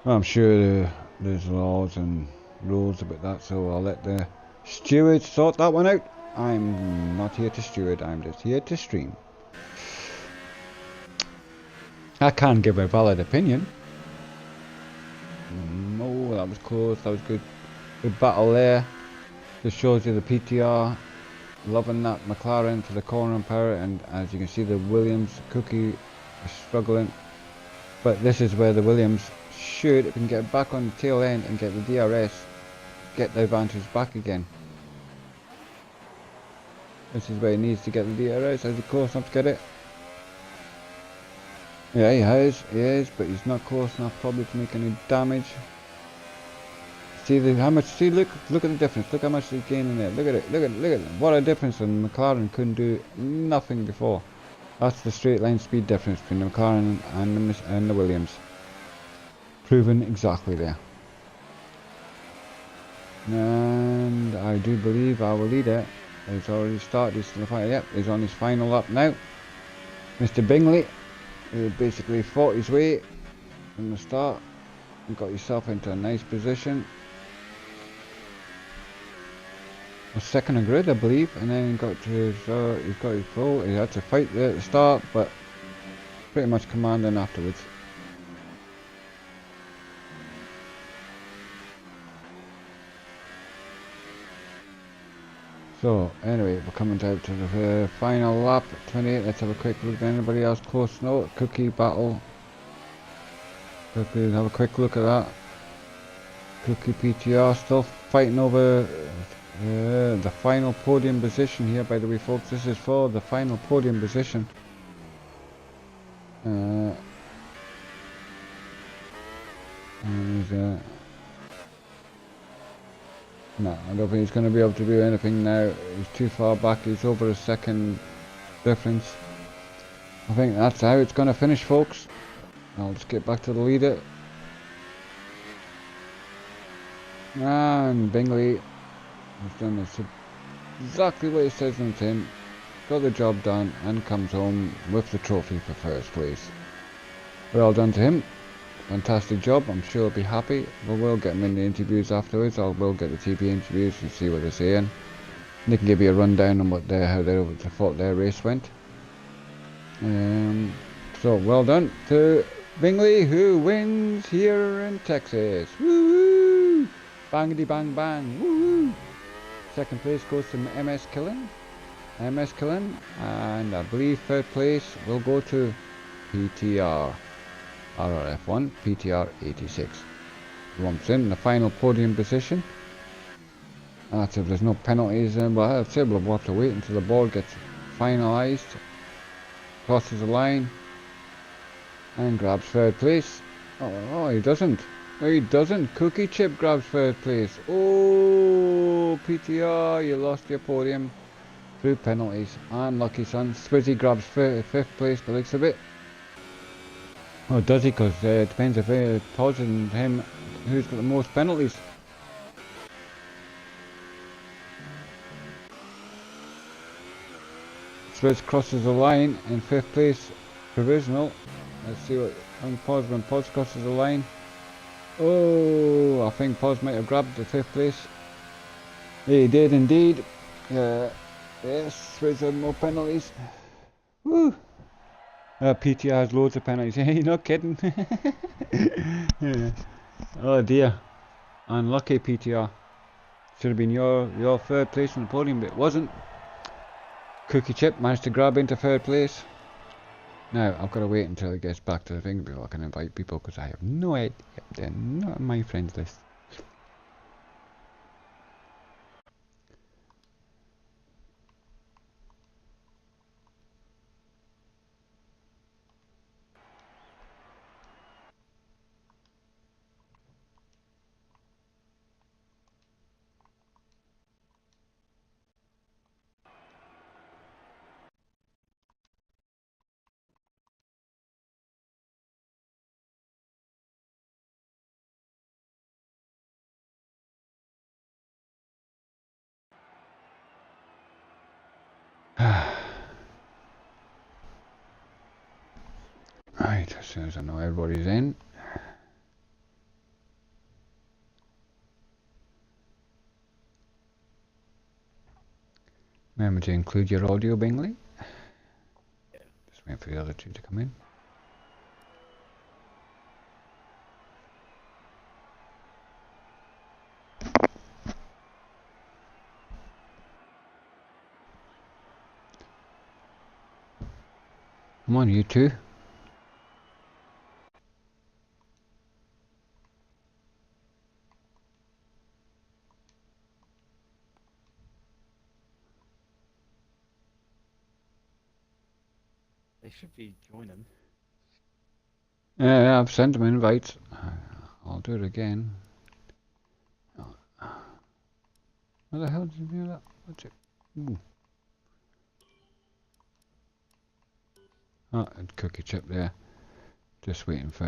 Well, I'm sure there's laws and rules about that, so I'll let the steward sort that one out. I'm not here to steward, I'm just here to stream. I can't give a valid opinion. Oh, that was close, that was good. Good battle there. Just shows you the PTR. Loving that McLaren to the corner and power, and as you can see the Williams Cookie is struggling, but this is where the Williams should, if we can get back on the tail end and get the DRS, get the advantage back again. This is where he needs to get the DRS. Is he close enough to get it? Yeah, he is, but he's not close enough probably to make any damage. See how much, see look at the difference, look how much he's gaining there, look at it, what a difference, and McLaren couldn't do nothing before. That's the straight line speed difference between the McLaren and the Williams. Proven exactly there. And I do believe our leader has already started his final, yep, he's on his final lap now. Mr. Bingley, who basically fought his way from the start and got himself into a nice position. A second on grid, I believe, and then got to his, he's got his pole. He had to fight there at the start, but pretty much commanding afterwards. So anyway, we're coming down to the final lap, 28. Let's have a quick look at anybody else close. No, Cookie battle. Cookie, have a quick look at that. Cookie PTR still fighting over the final podium position here, by the way, folks. This is for the final podium position. And no, I don't think he's going to be able to do anything now. He's too far back. He's over a second difference. I think that's how it's going to finish, folks. I'll just get back to the leader. And Bingley has done this exactly what it says on the tin. Got the job done and comes home with the trophy for first place. Well done to him. Fantastic job. I'm sure he'll be happy. We will get him in the interviews afterwards. I will get the TV interviews and see what they're saying. They can give you a rundown on what how they thought their race went. So well done to Bingley, who wins here in Texas. Woo! Bangity bang bang. Woo! Second place goes to MS Killen, and I believe third place will go to PTR. rrf1 PTR 86. Rumps in the final podium position. That's if there's no penalties. Well, I'd say we'll have to wait until the board gets finalised. Crosses the line and grabs third place. Oh, he doesn't. No, he doesn't. Cookie Chip grabs third place. Oh, PTR, you lost your podium through penalties. Unlucky, son. Swizzy grabs fifth place, by the looks of it. Oh, does he? Because it depends if it's Poz and him who's got the most penalties. Swizz crosses the line in fifth place, provisional. Let's see what when Poz crosses the line. Oh, I think Poz might have grabbed the fifth place. He did indeed. Yes, Swizz had more penalties. Woo! PTR has loads of penalties. Hey, you're not kidding. Yeah. Oh dear. Unlucky PTR. Should have been your third place on the podium, but it wasn't. Cookie Chip managed to grab into third place. Now, I've got to wait until it gets back to the thing before I can invite people, because I have no idea. They're not on my friends list. Right, as soon as I know everybody's in. Remember to include your audio, Bingley. Just waiting for the other two to come in. Come on, you two. They should be joining. Yeah, I've sent them invites. I'll do it again. What the hell did you do that? What's it? Ooh. Oh, and Cookie Chip there. Just waiting for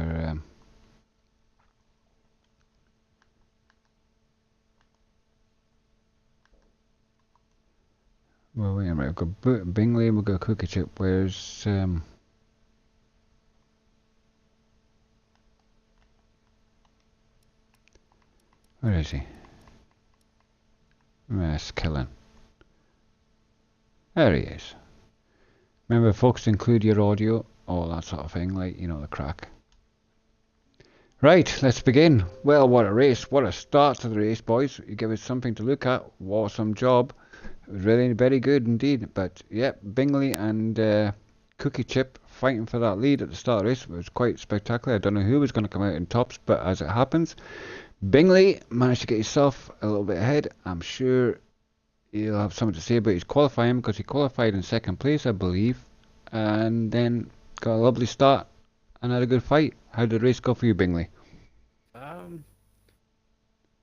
well, wait a minute. We've got Bingley and we've got Cookie Chip. Where's where is he? Yes, killing. There he is. Remember, folks, to include your audio, all that sort of thing, like, you know, the crack. Right, let's begin. Well, what a race. What a start to the race, boys. You give us something to look at. Awesome job. It was really very good indeed. But, yeah, Bingley and Cookie Chip fighting for that lead at the start of the race. It was quite spectacular. I don't know who was going to come out in tops, but as it happens, Bingley managed to get himself a little bit ahead. I'm sure he'll have something to say about his qualifying, because he qualified in second place, I believe, and then got a lovely start and had a good fight. How did the race go for you, Bingley?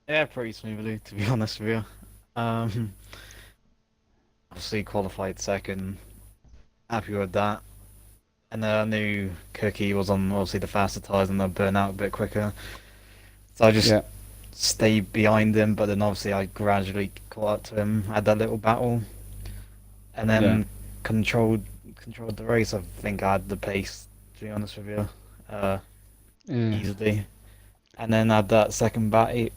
Yeah, pretty smoothly, to be honest with you. Obviously qualified second, happy with that. And then I knew Cookie was on obviously the faster tyres and they'll burn out a bit quicker. So I just stayed behind him, but then obviously I gradually caught up to him, had that little battle, and then controlled the race. I think I had the pace, to be honest with you, easily. And then had that second battle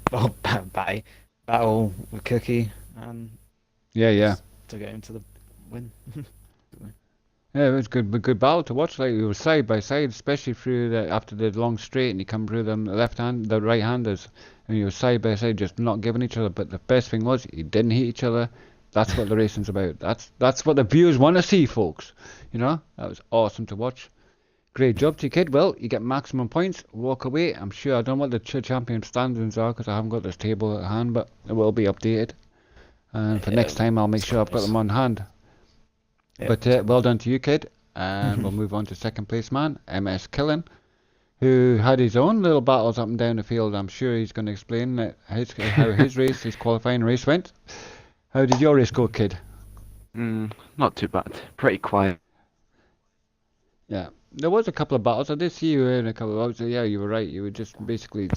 with Cookie, and to get him to the win. Yeah, it was good battle to watch. Like, we were side by side, especially through after the long straight, and you come through them the right handers, and you were side by side, just not giving each other. But the best thing was, you didn't hit each other. That's what the racing's about. That's what the viewers want to see, folks. You know, that was awesome to watch. Great job to you, kid. Well, you get maximum points. Walk away. I'm sure I don't know what the champion standings are, because I haven't got this table at hand, but it will be updated. And for next time, I'll make sure I've got them on hand. But well done to you, kid. And we'll move on to second place man, MS Killen, who had his own little battles up and down the field. I'm sure he's going to explain how his qualifying race went. How did your race go, kid? Not too bad. Pretty quiet. Yeah, there was a couple of battles. I did see you in a couple of battles. So yeah, you were right. You were just basically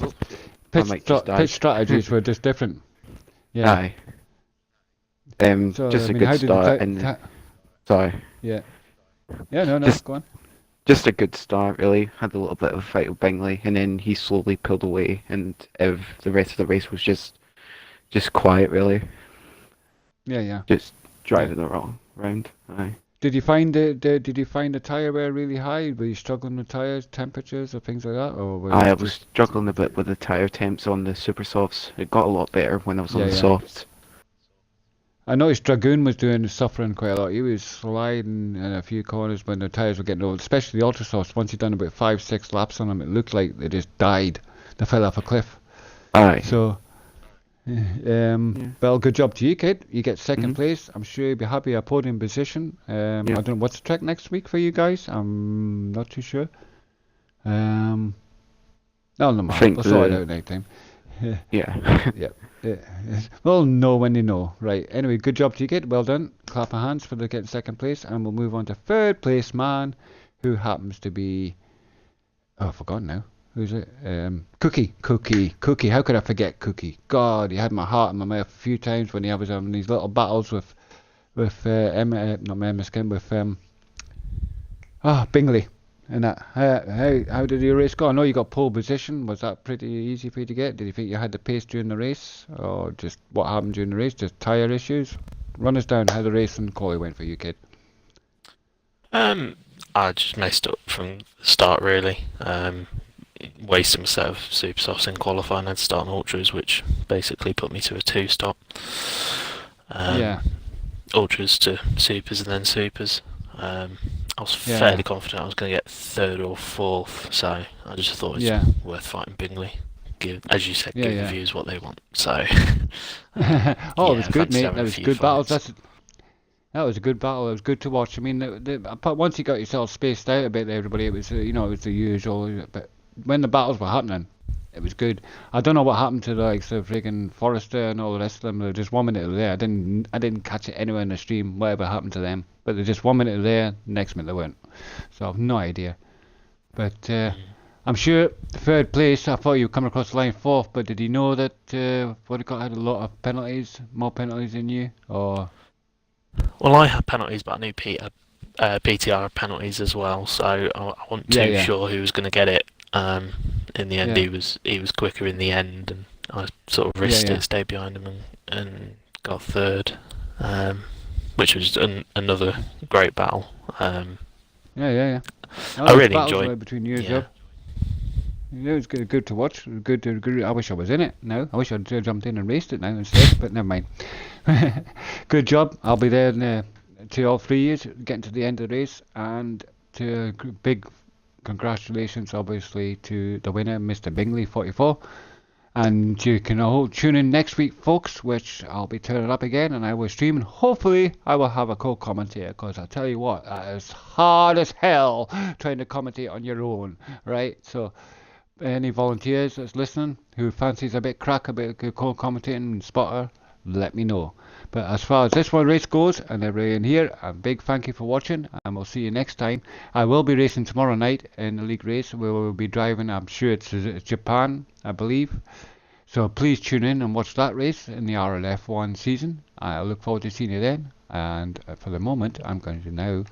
pitch strategies were just different. Yeah. Aye. Just a good start. Sorry. Yeah. Yeah, no, go on. Just a good start, really. Had a little bit of a fight with Bingley, and then he slowly pulled away, and the rest of the race was just quiet, really. Yeah. Just driving the wrong round. Aye. Did you find the tire wear really high? Were you struggling with tires, temperatures, or things like that, or was I it was just struggling a bit with the tire temps on the super softs. It got a lot better when I was on yeah, the yeah. softs. I noticed Dragoon was suffering quite a lot. He was sliding in a few corners when the tyres were getting old, especially the ultra softs. Once you'd done about 5, 6 laps on them, it looked like they just died. They fell off a cliff. Aye. So, Yeah. well, good job to you, kid. You get second Mhm. place. I'm sure you'll be happy a podium position. I Yeah. don't know what's the track next week for you guys. I'm not too sure. No, no I matter. think We'll sort it the out next time. yeah. Yep. We'll know when you know. Right. Anyway, good job to you, kid. Well done. Clap our hands for the getting second place, and we'll move on to third place man, who happens to be. Oh, I've forgotten now. Who's it? Cookie. How could I forget Cookie? God, he had my heart in my mouth a few times when he was having these little battles with Emma, not Emma Skin, with Bingley. And that, how did your race go? I know you got pole position. Was that pretty easy for you to get? Did you think you had the pace during the race, or just what happened during the race? Just tyre issues? Run us down how the race and quali went for you, kid. I just messed up from the start really. Wasted myself super softs in qualifying. I had to start on ultras, which basically put me to a 2-stop. Yeah. Ultras to supers and then supers. I was Yeah. fairly confident I was going to get third or fourth, so I just thought it's Yeah. worth fighting Bingley. As you said, Yeah, give yeah. the viewers what they want. So Oh, it was good, fancy mate. having That a was few good battles. fights. That was a good battle. It was good to watch. I mean, but once you got yourself spaced out a bit, everybody, it was it was the usual. But when the battles were happening, it was good. I don't know what happened to the likes of friggin' Forrester and all the rest of them. They're just 1 minute they were there. I didn't catch it anywhere in the stream. Whatever happened to them, but they're just 1 minute they were there. Next minute they weren't. So I've no idea. But I'm sure third place. I thought you were coming across the line fourth, but did you know that Vodicott had a lot of penalties, more penalties than you, or? Well, I had penalties, but I knew PTR had penalties as well, so I wasn't too sure who was going to get it. In the end, he was quicker in the end, and I sort of risked it, stayed behind him, and got third, which was another great battle. Yeah. I really enjoyed between you as well. Yeah, it was good to watch. Good. I wish I was in it now. I wish I'd jumped in and raced it now instead, but never mind. Good job. I'll be there to all 3 years, getting to the end of the race, and to big congratulations, obviously, to the winner, Mr. Bingley, 44. And you can all tune in next week, folks, which I'll be turning up again, and I will stream, and hopefully I will have a co-commentator, because I'll tell you what, that is hard as hell trying to commentate on your own, right? So any volunteers that's listening who fancies a bit crack, a bit of co-commentating spotter, let me know. But as far as this one race goes, and everybody in here, a big thank you for watching, and we'll see you next time. I will be racing tomorrow night in the league race. We will be driving, I'm sure it's Japan, I believe. So please tune in and watch that race in the rrf1 season. I look forward to seeing you then. And for the moment, I'm going to now